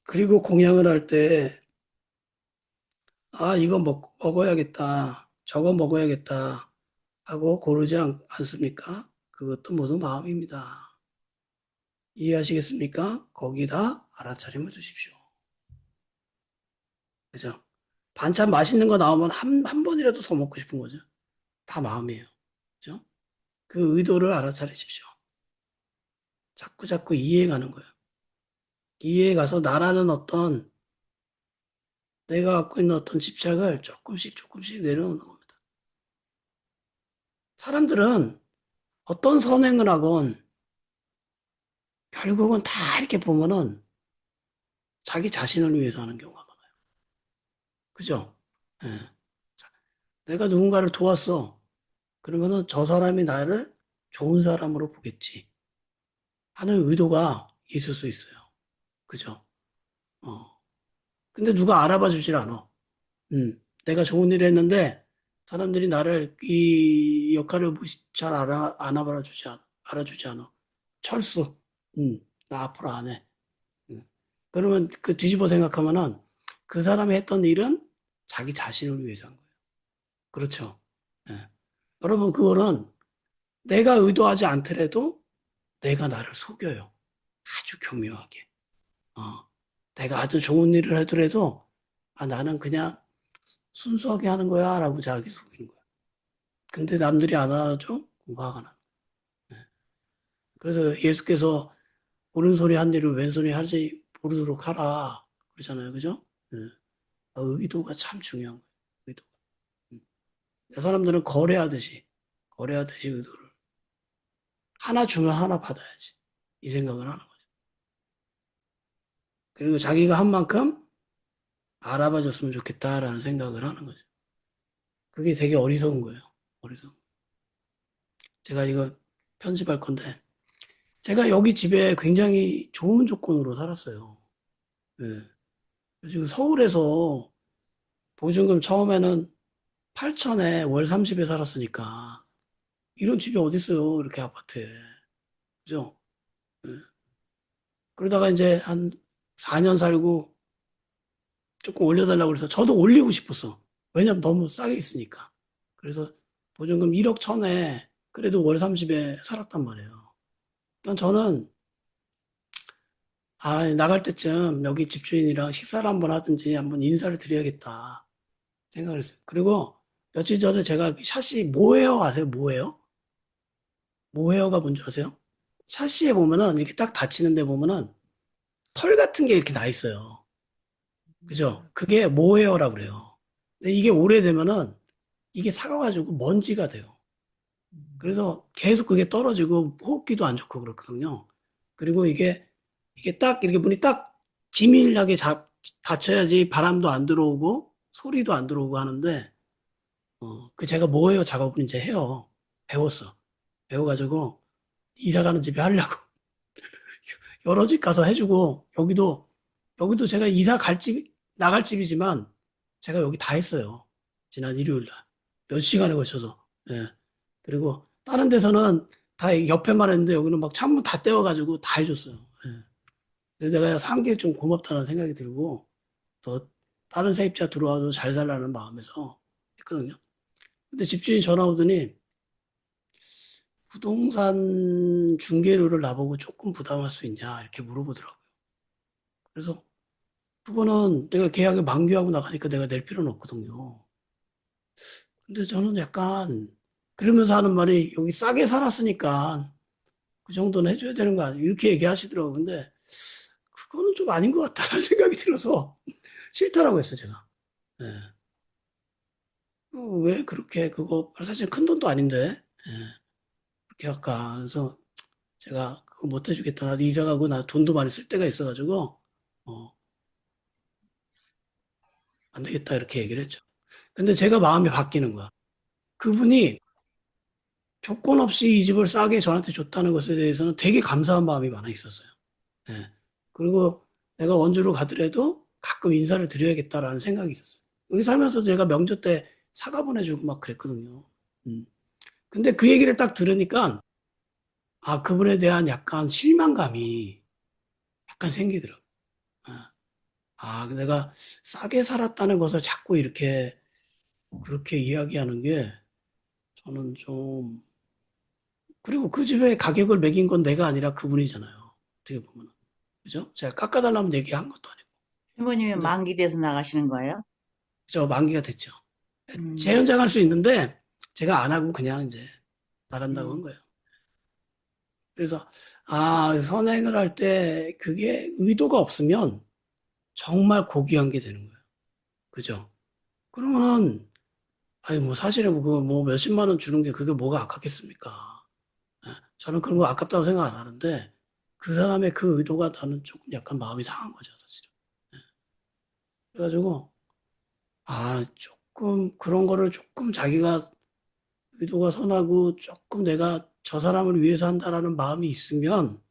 Speaker 1: 그리고 공양을 할 때, 이거 먹어야겠다, 저거 먹어야겠다 하고 고르지 않습니까? 그것도 모두 마음입니다. 이해하시겠습니까? 거기다 알아차림을 두십시오. 그죠? 반찬 맛있는 거 나오면 한 번이라도 더 먹고 싶은 거죠. 다 마음이에요. 그죠? 그 의도를 알아차리십시오. 자꾸 이해해 가는 거예요. 이해해 가서 나라는 어떤 내가 갖고 있는 어떤 집착을 조금씩 내려놓는 겁니다. 사람들은 어떤 선행을 하건 결국은 다 이렇게 보면은 자기 자신을 위해서 하는 경우가 많아요. 그죠? 예. 자, 내가 누군가를 도왔어. 그러면은 저 사람이 나를 좋은 사람으로 보겠지 하는 의도가 있을 수 있어요. 그죠? 어. 근데 누가 알아봐 주질 않아. 내가 좋은 일을 했는데 사람들이 나를 이 역할을 잘 알아주지 않아. 철수. 나 앞으로 안 해. 그러면 그 뒤집어 생각하면은 그 사람이 했던 일은 자기 자신을 위해서 한 거예요. 그렇죠. 예. 여러분, 그거는 내가 의도하지 않더라도 내가 나를 속여요. 아주 교묘하게. 어. 내가 아주 좋은 일을 하더라도 나는 그냥 순수하게 하는 거야 라고 자기 속이는 거야. 근데 남들이 안 알아줘? 화가 나. 네. 그래서 예수께서 오른손이 한 일을 왼손이 하지 모르도록 하라. 그러잖아요. 그죠? 예. 의도가 참 중요한 거예요. 의도. 음. 사람들은 거래하듯이 의도를. 하나 주면 하나 받아야지. 이 생각을 하는 거죠. 그리고 자기가 한 만큼 알아봐 줬으면 좋겠다라는 생각을 하는 거죠. 그게 되게 어리석은 거예요. 어리석은. 제가 이거 편집할 건데, 제가 여기 집에 굉장히 좋은 조건으로 살았어요. 예. 지금 서울에서 보증금 처음에는 8천에 월 30에 살았으니까, 이런 집이 어딨어요, 이렇게 아파트에. 그죠? 예. 그러다가 이제 한 4년 살고 조금 올려달라고 그래서 저도 올리고 싶었어. 왜냐면 너무 싸게 있으니까. 그래서 보증금 1억 천에 그래도 월 30에 살았단 말이에요. 그러니까 저는 나갈 때쯤 여기 집주인이랑 식사를 한번 하든지 한번 인사를 드려야겠다 생각을 했어요. 그리고 며칠 전에 제가 샤시 모헤어 아세요? 모헤어? 모헤어가 뭔지 아세요? 샤시에 보면은 이렇게 딱 닫히는 데 보면은 털 같은 게 이렇게 나 있어요. 그죠? 그게 모헤어라고 그래요. 근데 이게 오래되면은 이게 삭아가지고 먼지가 돼요. 그래서 계속 그게 떨어지고 호흡기도 안 좋고 그렇거든요. 그리고 이게 딱 이렇게 문이 딱 기밀하게 닫혀야지 바람도 안 들어오고 소리도 안 들어오고 하는데 그 제가 뭐예요 작업을 이제 해요. 배웠어. 배워가지고 이사 가는 집에 하려고 여러 집 가서 해주고 여기도 제가 이사 갈 집, 나갈 집이지만 제가 여기 다 했어요. 지난 일요일 날. 몇 시간에 걸쳐서. 예. 그리고 다른 데서는 다 옆에만 했는데 여기는 막 창문 다 떼어가지고 다 해줬어요. 예. 그래서 내가 산 게 좀 고맙다는 생각이 들고 더 다른 세입자 들어와도 잘 살라는 마음에서 했거든요. 근데 집주인이 전화 오더니 부동산 중개료를 나보고 조금 부담할 수 있냐 이렇게 물어보더라고요. 그래서 그거는 내가 계약을 만기하고 나가니까 내가 낼 필요는 없거든요. 근데 저는 약간 그러면서 하는 말이 여기 싸게 살았으니까 그 정도는 해줘야 되는 거 아니에요? 이렇게 얘기하시더라고요. 근데 그거는 좀 아닌 것 같다는 생각이 들어서 싫다라고 했어요, 제가. 예. 왜 그렇게 그거 사실 큰 돈도 아닌데 예. 그렇게 할까? 그래서 제가 그거 못 해주겠다. 나도 이사 가고 나 돈도 많이 쓸 때가 있어가지고 어, 안 되겠다 이렇게 얘기를 했죠. 근데 제가 마음이 바뀌는 거야. 그분이 조건 없이 이 집을 싸게 저한테 줬다는 것에 대해서는 되게 감사한 마음이 많아 있었어요. 예. 그리고 내가 원주로 가더라도 가끔 인사를 드려야겠다라는 생각이 있었어요. 여기 살면서 제가 명절 때 사과 보내주고 막 그랬거든요. 음. 근데 그 얘기를 딱 들으니까 그분에 대한 약간 실망감이 약간 생기더라고요. 아, 내가 싸게 살았다는 것을 자꾸 이렇게 그렇게 이야기하는 게 저는 좀 그리고 그 집의 가격을 매긴 건 내가 아니라 그분이잖아요. 어떻게 보면. 그죠? 제가 깎아달라면 얘기한 것도 아니고.
Speaker 2: 신부님이
Speaker 1: 근데
Speaker 2: 만기돼서 나가시는 거예요?
Speaker 1: 저 만기가 됐죠.
Speaker 2: 음,
Speaker 1: 재연장할 수 있는데 제가 안 하고 그냥 이제 나간다고 한
Speaker 2: 음.
Speaker 1: 거예요. 그래서 선행을 할 때 그게 의도가 없으면 정말 고귀한 게 되는 거예요. 그죠? 그러면은 아니 뭐 사실은 그거 뭐 몇십만 원 주는 게 그게 뭐가 아깝겠습니까? 예, 저는 그런 거 아깝다고 생각 안 하는데 그 사람의 그 의도가 나는 조금 약간 마음이 상한 거죠, 사실은. 그래가지고 조금 그런 거를 조금 자기가 의도가 선하고 조금 내가 저 사람을 위해서 한다라는 마음이 있으면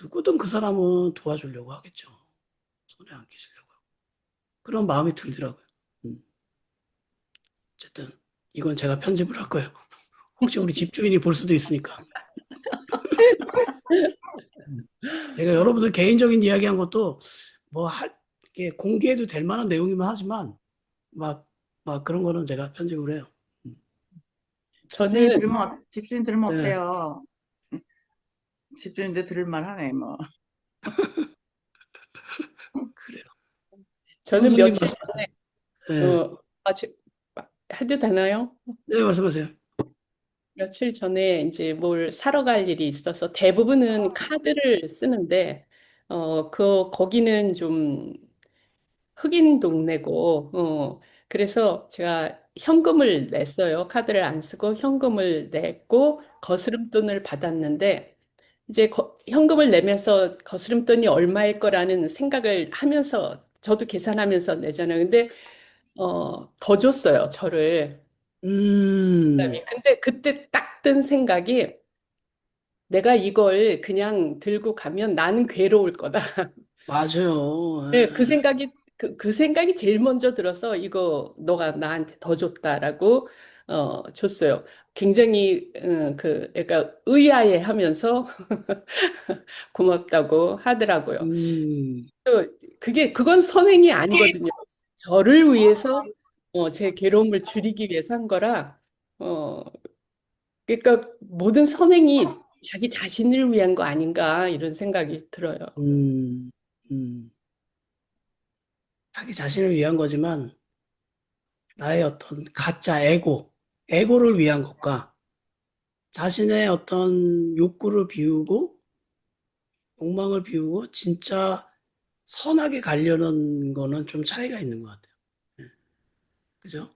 Speaker 1: 누구든 그 사람은 도와주려고 하겠죠. 손에 안 끼시려고. 그런 마음이 들더라고요. 음, 어쨌든 이건 제가 편집을 할 거예요. 혹시 우리 집주인이 볼 수도 있으니까. 음. 제가 여러분들 개인적인 이야기한 것도 이게 공개해도 될 만한 내용이면 하지만 막, 막 그런 거는 제가 편집을 해요. 음.
Speaker 3: 저는
Speaker 2: 집주인 들으면
Speaker 1: 네,
Speaker 2: 어때요? 집주인도 들을만 하네, 뭐.
Speaker 1: 그래요.
Speaker 3: 저는
Speaker 1: 선생님
Speaker 3: 며칠
Speaker 1: 말씀하세요.
Speaker 3: 전에
Speaker 1: 네,
Speaker 3: 해도 되나요?
Speaker 1: 네, 말씀하세요.
Speaker 3: 며칠 전에 이제 뭘 사러 갈 일이 있어서 대부분은 카드를 쓰는데, 거기는 좀 흑인 동네고, 그래서 제가 현금을 냈어요. 카드를 안 쓰고 현금을 냈고, 거스름돈을 받았는데, 이제 현금을 내면서 거스름돈이 얼마일 거라는 생각을 하면서, 저도 계산하면서 내잖아요. 근데, 더 줬어요, 저를.
Speaker 1: 음,
Speaker 3: 근데 그때 딱 든 생각이, 내가 이걸 그냥 들고 가면 나는 괴로울 거다.
Speaker 1: 맞아요.
Speaker 3: 네, 그
Speaker 1: 예.
Speaker 3: 생각이 그 생각이 제일 먼저 들어서 이거 너가 나한테 더 줬다라고 줬어요. 굉장히 그러니까 의아해하면서 고맙다고 하더라고요.
Speaker 1: 음,
Speaker 3: 그건 선행이 아니거든요. 저를 위해서 제 괴로움을 줄이기 위해서 한 거라 어 그러니까 모든 선행이 자기 자신을 위한 거 아닌가 이런 생각이 들어요.
Speaker 1: 음, 음. 자기 자신을 위한 거지만 나의 어떤 가짜 에고를 위한 것과 자신의 어떤 욕구를 비우고 욕망을 비우고 진짜 선하게 가려는 거는 좀 차이가 있는 것 같아요. 예. 그죠?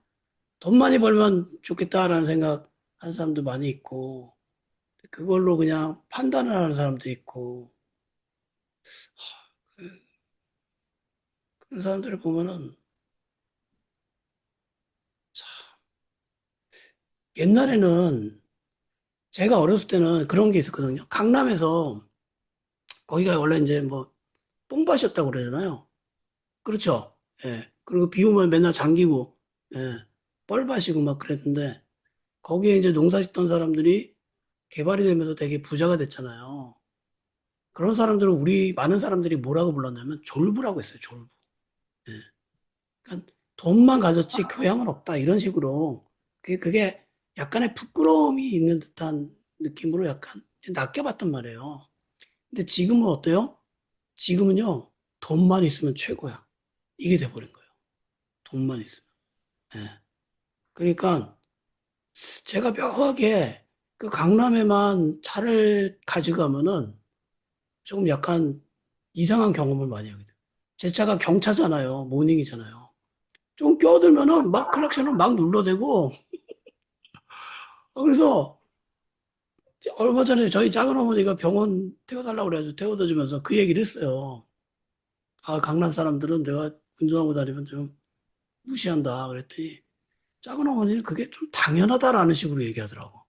Speaker 1: 돈 많이 벌면 좋겠다라는 생각 하는 사람도 많이 있고, 그걸로 그냥 판단을 하는 사람도 있고, 그런 사람들을 보면은, 참, 옛날에는 제가 어렸을 때는 그런 게 있었거든요. 강남에서, 거기가 원래 이제 뭐, 똥밭이었다고 그러잖아요. 그렇죠? 예. 그리고 비 오면 맨날 잠기고, 예. 뻘밭이고 막 그랬는데, 거기에 이제 농사 짓던 사람들이 개발이 되면서 되게 부자가 됐잖아요. 그런 사람들은 많은 사람들이 뭐라고 불렀냐면 졸부라고 했어요, 졸부. 예. 그러니까 돈만 가졌지 교양은 없다, 이런 식으로. 그게 약간의 부끄러움이 있는 듯한 느낌으로 약간 낚여봤단 말이에요. 근데 지금은 어때요? 지금은요, 돈만 있으면 최고야. 이게 돼버린 거예요. 돈만 있으면. 예. 그러니까 제가 묘하게 그 강남에만 차를 가져가면은 조금 약간 이상한 경험을 많이 하게 돼요. 제 차가 경차잖아요. 모닝이잖아요. 좀 끼어들면은 막 클락션을 막 눌러대고, 그래서 얼마 전에 저희 작은 어머니가 병원 태워달라고 그래가지고 태워다 주면서 그 얘기를 했어요. 아, 강남 사람들은 내가 운전하고 다니면 좀 무시한다. 그랬더니 작은 어머니는 그게 좀 당연하다라는 식으로 얘기하더라고.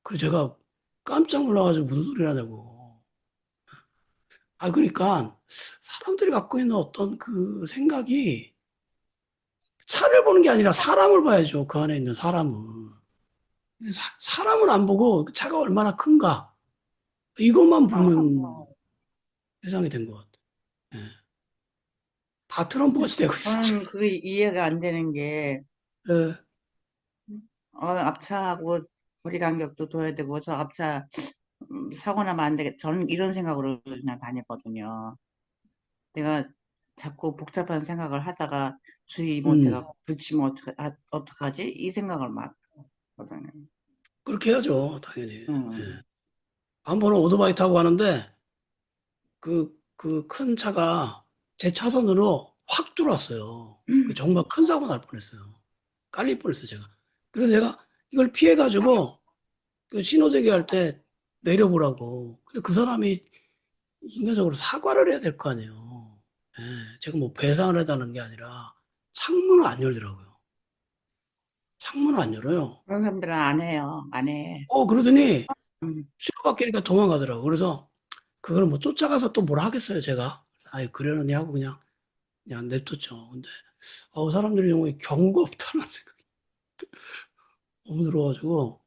Speaker 1: 그래서 제가 깜짝 놀라가지고 무슨 소리 하냐고. 아, 그러니까 사람들이 갖고 있는 어떤 그 생각이 차를 보는 게 아니라 사람을 봐야죠. 그 안에 있는 사람을. 사람을 안 보고 그 차가 얼마나 큰가. 이것만 보는 세상이 된 것 같아요. 예. 다 트럼프 같이 되고 있어, 지금.
Speaker 2: 저는 그게 이해가 안 되는 게,
Speaker 1: 예.
Speaker 2: 앞차하고 거리 간격도 둬야 되고, 저 앞차 사고 나면 안 되겠다. 저는 이런 생각으로 그냥 다녔거든요. 내가 자꾸 복잡한 생각을 하다가 주위
Speaker 1: 음.
Speaker 2: 못해가 부딪히면 어떡하지? 이 생각을 막 하거든요.
Speaker 1: 그렇게 해야죠, 당연히. 예.
Speaker 2: 음.
Speaker 1: 한 번은 오토바이 타고 가는데, 그 큰 차가 제 차선으로 확 들어왔어요. 그 정말 큰 사고 날 뻔했어요. 깔릴 뻔했어요, 제가. 그래서 제가 이걸 피해가지고, 그 신호대기 할 때 내려보라고. 근데 그 사람이 인간적으로 사과를 해야 될 거 아니에요. 예, 제가 뭐 배상을 해달라는 게 아니라 창문을 안 열더라고요. 창문을 안 열어요.
Speaker 2: 그런 사람들은 안 해요. 안 해.
Speaker 1: 그러더니
Speaker 2: 음.
Speaker 1: 신호바뀌니까 도망가더라고요. 그래서 그걸 뭐 쫓아가서 또 뭐라 하겠어요, 제가. 그래서 아이, 그러려니 하고 그냥 냅뒀죠. 근데, 사람들이 정말 경고 없다는 생각이 너무 들어가지고.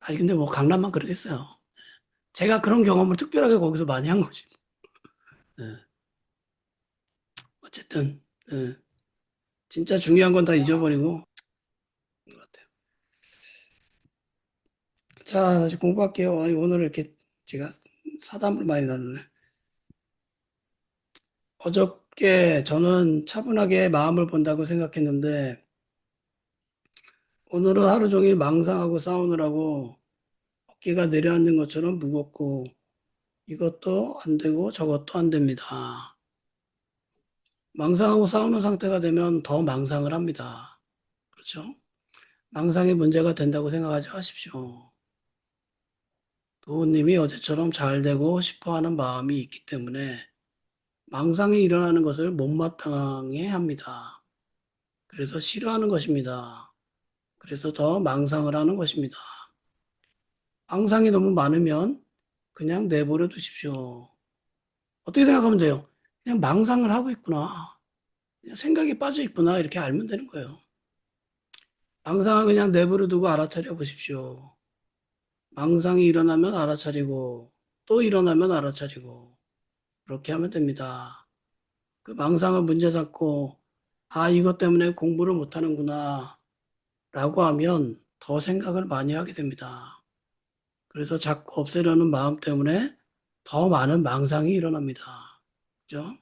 Speaker 1: 아니, 근데 뭐 강남만 그러겠어요. 제가 그런 경험을 특별하게 거기서 많이 한 거지. 예, 어쨌든, 예, 진짜 중요한 건 다 잊어버리고, 그런 것 같아요. 자, 다시 공부할게요. 아니, 오늘 이렇게 제가 사담을 많이 나누네. 어저께 저는 차분하게 마음을 본다고 생각했는데, 오늘은 하루 종일 망상하고 싸우느라고 어깨가 내려앉는 것처럼 무겁고 이것도 안 되고 저것도 안 됩니다. 망상하고 싸우는 상태가 되면 더 망상을 합니다. 그렇죠? 망상이 문제가 된다고 생각하지 마십시오. 도우님이 어제처럼 잘 되고 싶어 하는 마음이 있기 때문에 망상이 일어나는 것을 못마땅해 합니다. 그래서 싫어하는 것입니다. 그래서 더 망상을 하는 것입니다. 망상이 너무 많으면 그냥 내버려 두십시오. 어떻게 생각하면 돼요? 그냥 망상을 하고 있구나. 그냥 생각에 빠져 있구나. 이렇게 알면 되는 거예요. 망상을 그냥 내버려 두고 알아차려 보십시오. 망상이 일어나면 알아차리고 또 일어나면 알아차리고 그렇게 하면 됩니다. 그 망상을 문제 삼고 아, 이것 때문에 공부를 못하는구나 라고 하면 더 생각을 많이 하게 됩니다. 그래서 자꾸 없애려는 마음 때문에 더 많은 망상이 일어납니다. 그죠?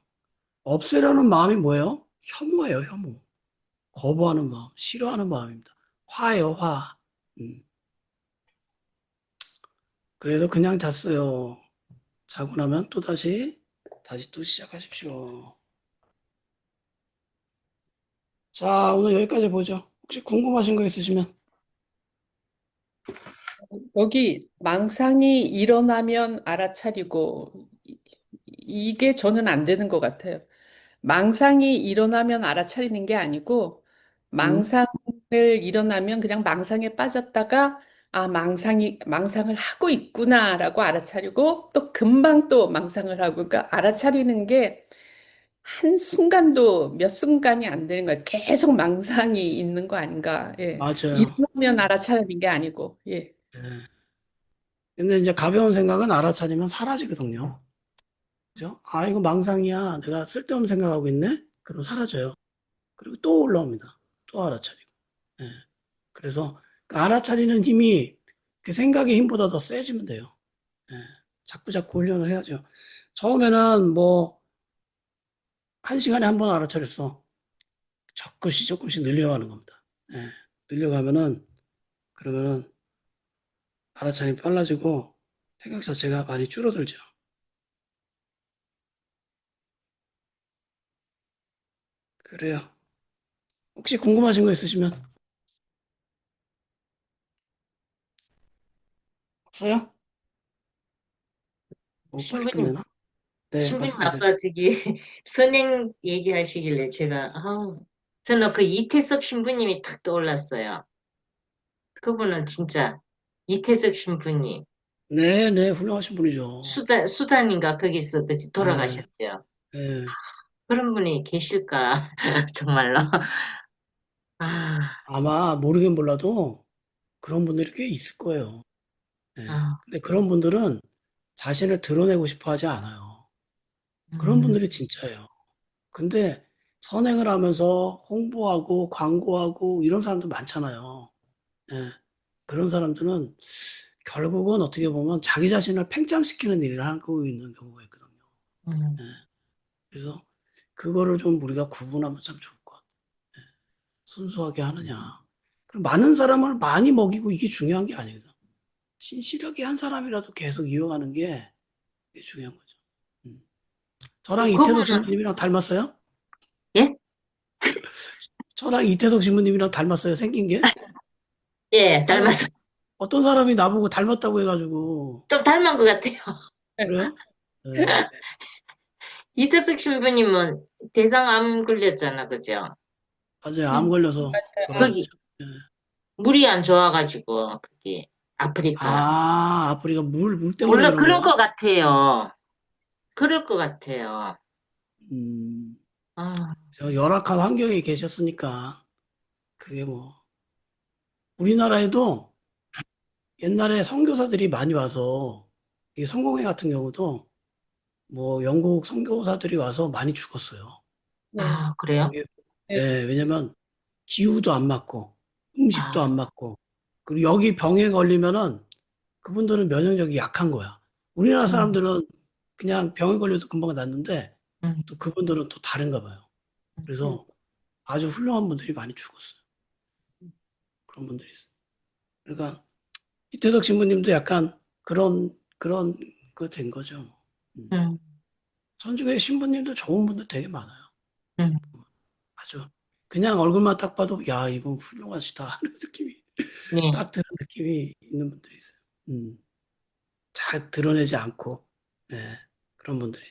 Speaker 1: 없애려는 마음이 뭐예요? 혐오예요, 혐오. 거부하는 마음, 싫어하는 마음입니다. 화예요, 화. 음. 그래서 그냥 잤어요. 자고 나면 다시 또 시작하십시오. 자, 오늘 여기까지 보죠. 혹시 궁금하신 거 있으시면.
Speaker 3: 여기 망상이 일어나면 알아차리고 이게 저는 안 되는 것 같아요. 망상이 일어나면 알아차리는 게 아니고
Speaker 1: 음,
Speaker 3: 망상을 일어나면 그냥 망상에 빠졌다가 아, 망상을 하고 있구나라고 알아차리고 또 금방 또 망상을 하고 그러니까 알아차리는 게 한순간도 몇 순간이 안 되는 거예요. 계속 망상이 있는 거 아닌가. 예.
Speaker 1: 맞아요.
Speaker 3: 일어나면 알아차리는 게 아니고. 예.
Speaker 1: 예. 근데 이제 가벼운 생각은 알아차리면 사라지거든요. 그죠? 아, 이거 망상이야. 내가 쓸데없는 생각하고 있네? 그럼 사라져요. 그리고 또 올라옵니다. 또 알아차리고. 예. 그래서 그 알아차리는 힘이 그 생각의 힘보다 더 세지면 돼요. 예. 자꾸 자꾸 훈련을 해야죠. 처음에는 뭐, 한 시간에 한 번 알아차렸어. 조금씩 늘려가는 겁니다. 예. 늘려가면은, 그러면은 알아차림이 빨라지고 생각 자체가 많이 줄어들죠. 그래요. 혹시 궁금하신 거 있으시면 없어요? 너무 빨리
Speaker 4: 신부님,
Speaker 1: 끝내나? 네,
Speaker 4: 신부님
Speaker 1: 말씀하세요.
Speaker 4: 아까 저기 선행 얘기하시길래 제가 저는 그 이태석 신부님이 탁 떠올랐어요. 그분은 진짜 이태석 신부님
Speaker 1: 네, 네, 훌륭하신 분이죠.
Speaker 4: 수단인가 거기서 그치
Speaker 1: 네,
Speaker 4: 돌아가셨죠.
Speaker 1: 네.
Speaker 4: 그런 분이 계실까 정말로. 아,
Speaker 1: 아마 모르긴 몰라도 그런 분들이 꽤 있을 거예요. 네.
Speaker 4: 아,
Speaker 1: 근데 그런 분들은 자신을 드러내고 싶어 하지 않아요. 그런
Speaker 4: 음,
Speaker 1: 분들이 진짜예요. 근데 선행을 하면서 홍보하고 광고하고 이런 사람도 많잖아요. 예. 그런 사람들은 결국은 어떻게 보면 자기 자신을 팽창시키는 일을 하고 있는 경우가 있거든요.
Speaker 4: 음.
Speaker 1: 예. 그래서 그거를 좀 우리가 구분하면 참 좋을 것 같아요. 순수하게 하느냐. 그럼 많은 사람을 많이 먹이고 이게 중요한 게 아니거든. 진실하게 한 사람이라도 계속 이어가는 게 이게 중요한 거죠. 음. 저랑 이태석
Speaker 4: 그분은
Speaker 1: 신부님이랑 닮았어요?
Speaker 4: 예?
Speaker 1: 저랑 이태석 신부님이랑 닮았어요, 생긴 게?
Speaker 4: 예,
Speaker 1: 아니,
Speaker 4: 닮아서
Speaker 1: 어떤 사람이 나보고 닮았다고 해가지고,
Speaker 4: 좀 닮은 것 같아요.
Speaker 1: 그래요? 네,
Speaker 4: 이태석 신부님은 대장암 걸렸잖아, 그죠?
Speaker 1: 맞아요. 암
Speaker 3: 음,
Speaker 1: 걸려서
Speaker 4: 거기
Speaker 1: 돌아가셨죠. 네.
Speaker 4: 물이 안 좋아가지고 그게 아프리카.
Speaker 1: 아, 아프리카 물 때문에
Speaker 4: 몰라,
Speaker 1: 그런
Speaker 4: 그럴
Speaker 1: 거야?
Speaker 4: 것 같아요. 그럴 것 같아요.
Speaker 1: 음,
Speaker 4: 아,
Speaker 1: 저 열악한 환경에 계셨으니까, 그게 뭐, 우리나라에도 옛날에 선교사들이 많이 와서, 이 성공회 같은 경우도, 뭐, 영국 선교사들이 와서 많이 죽었어요.
Speaker 3: 네.
Speaker 4: 그래요?
Speaker 1: 거기,
Speaker 3: 네.
Speaker 1: 예, 왜냐면, 기후도 안 맞고, 음식도
Speaker 4: 아,
Speaker 1: 안 맞고, 그리고 여기 병에 걸리면은, 그분들은 면역력이 약한 거야. 우리나라
Speaker 4: 음,
Speaker 1: 사람들은 그냥 병에 걸려도 금방 낫는데,
Speaker 4: 음,
Speaker 1: 또 그분들은 또 다른가 봐요.
Speaker 4: 음.
Speaker 1: 그래서 아주 훌륭한 분들이 많이 죽었어요. 그런 분들이 있어요. 그러니까 이태석 신부님도 약간 그런 그 된 거죠. 음.
Speaker 4: 음,
Speaker 1: 천주교 신부님도 좋은 분들 되게 많아요.
Speaker 4: 음,
Speaker 1: 아주 그냥 얼굴만 딱 봐도 야 이분 훌륭하시다 하는 느낌이
Speaker 4: 네.
Speaker 1: 딱 드는 느낌이 있는 분들이 있어요. 음. 잘 드러내지 않고 네, 그런 분들이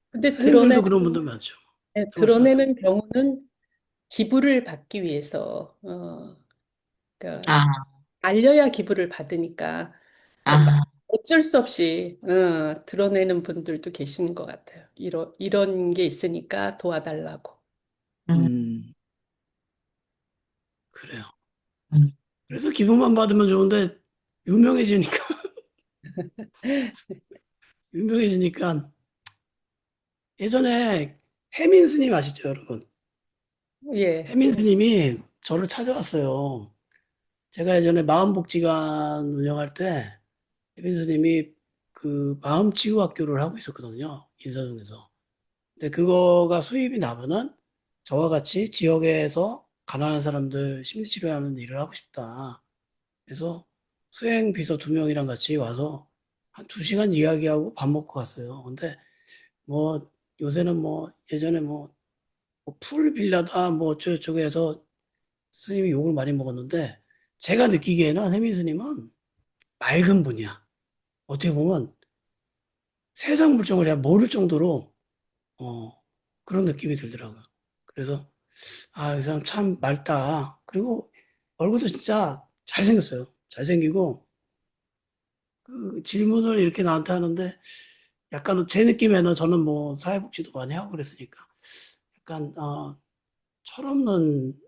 Speaker 3: 근데
Speaker 1: 스님들도 그런 분들 많죠. 또 말씀하세요.
Speaker 3: 드러내는 경우는 기부를 받기 위해서, 그러니까
Speaker 4: 아,
Speaker 3: 알려야 기부를 받으니까, 그러니까
Speaker 4: 아,
Speaker 3: 어쩔 수 없이, 드러내는 분들도 계시는 것 같아요. 이런 게 있으니까 도와달라고.
Speaker 4: 음,
Speaker 1: 음, 그래요.
Speaker 4: 음,
Speaker 1: 그래서 기부만 받으면 좋은데 유명해지니까 유명해지니까 예전에 해민 스님 아시죠, 여러분?
Speaker 3: 예,
Speaker 1: 해민 스님이 저를 찾아왔어요. 제가 예전에 마음복지관 운영할 때 해민 스님이 그 마음치유학교를 하고 있었거든요, 인사동에서. 근데 그거가 수입이 나면은 저와 같이 지역에서 가난한 사람들 심리치료하는 일을 하고 싶다. 그래서 수행 비서 2명이랑 같이 와서 한 2시간 이야기하고 밥 먹고 갔어요. 근데 뭐 요새는 뭐 예전에 뭐풀 빌려다 뭐 어쩌고저쩌고 해서 스님이 욕을 많이 먹었는데 제가 느끼기에는 혜민 스님은 맑은 분이야. 어떻게 보면 세상 물정을 그냥 모를 정도로 어, 그런 느낌이 들더라고요. 그래서 아, 이 사람 참 맑다. 그리고 얼굴도 진짜 잘생겼어요. 잘생기고 그 질문을 이렇게 나한테 하는데 약간 제 느낌에는 저는 뭐 사회복지도 많이 하고 그랬으니까 약간 철없는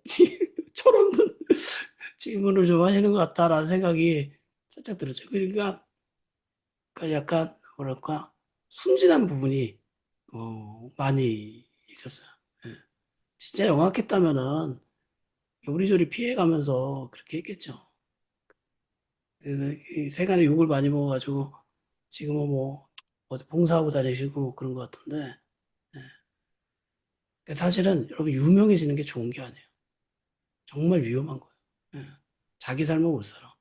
Speaker 1: 철없는 질문을 좀 하시는 것 같다라는 생각이 살짝 들었죠. 그러니까 약간 뭐랄까 순진한 부분이 많이 있었어요. 예. 진짜 영악했다면은 요리조리 피해가면서 그렇게 했겠죠. 그래서 이 세간에 욕을 많이 먹어가지고 지금은 뭐 어디 봉사하고 다니시고 그런 것 같은데 사실은 여러분 유명해지는 게 좋은 게 아니에요. 정말 위험한 거예요. 예. 자기 삶을 못 살아.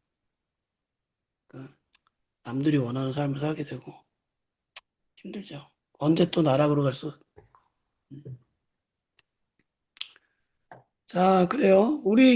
Speaker 1: 그 남들이 원하는 삶을 살게 되고 힘들죠. 언제 또 나락으로 갈 수. 자, 그래요. 우리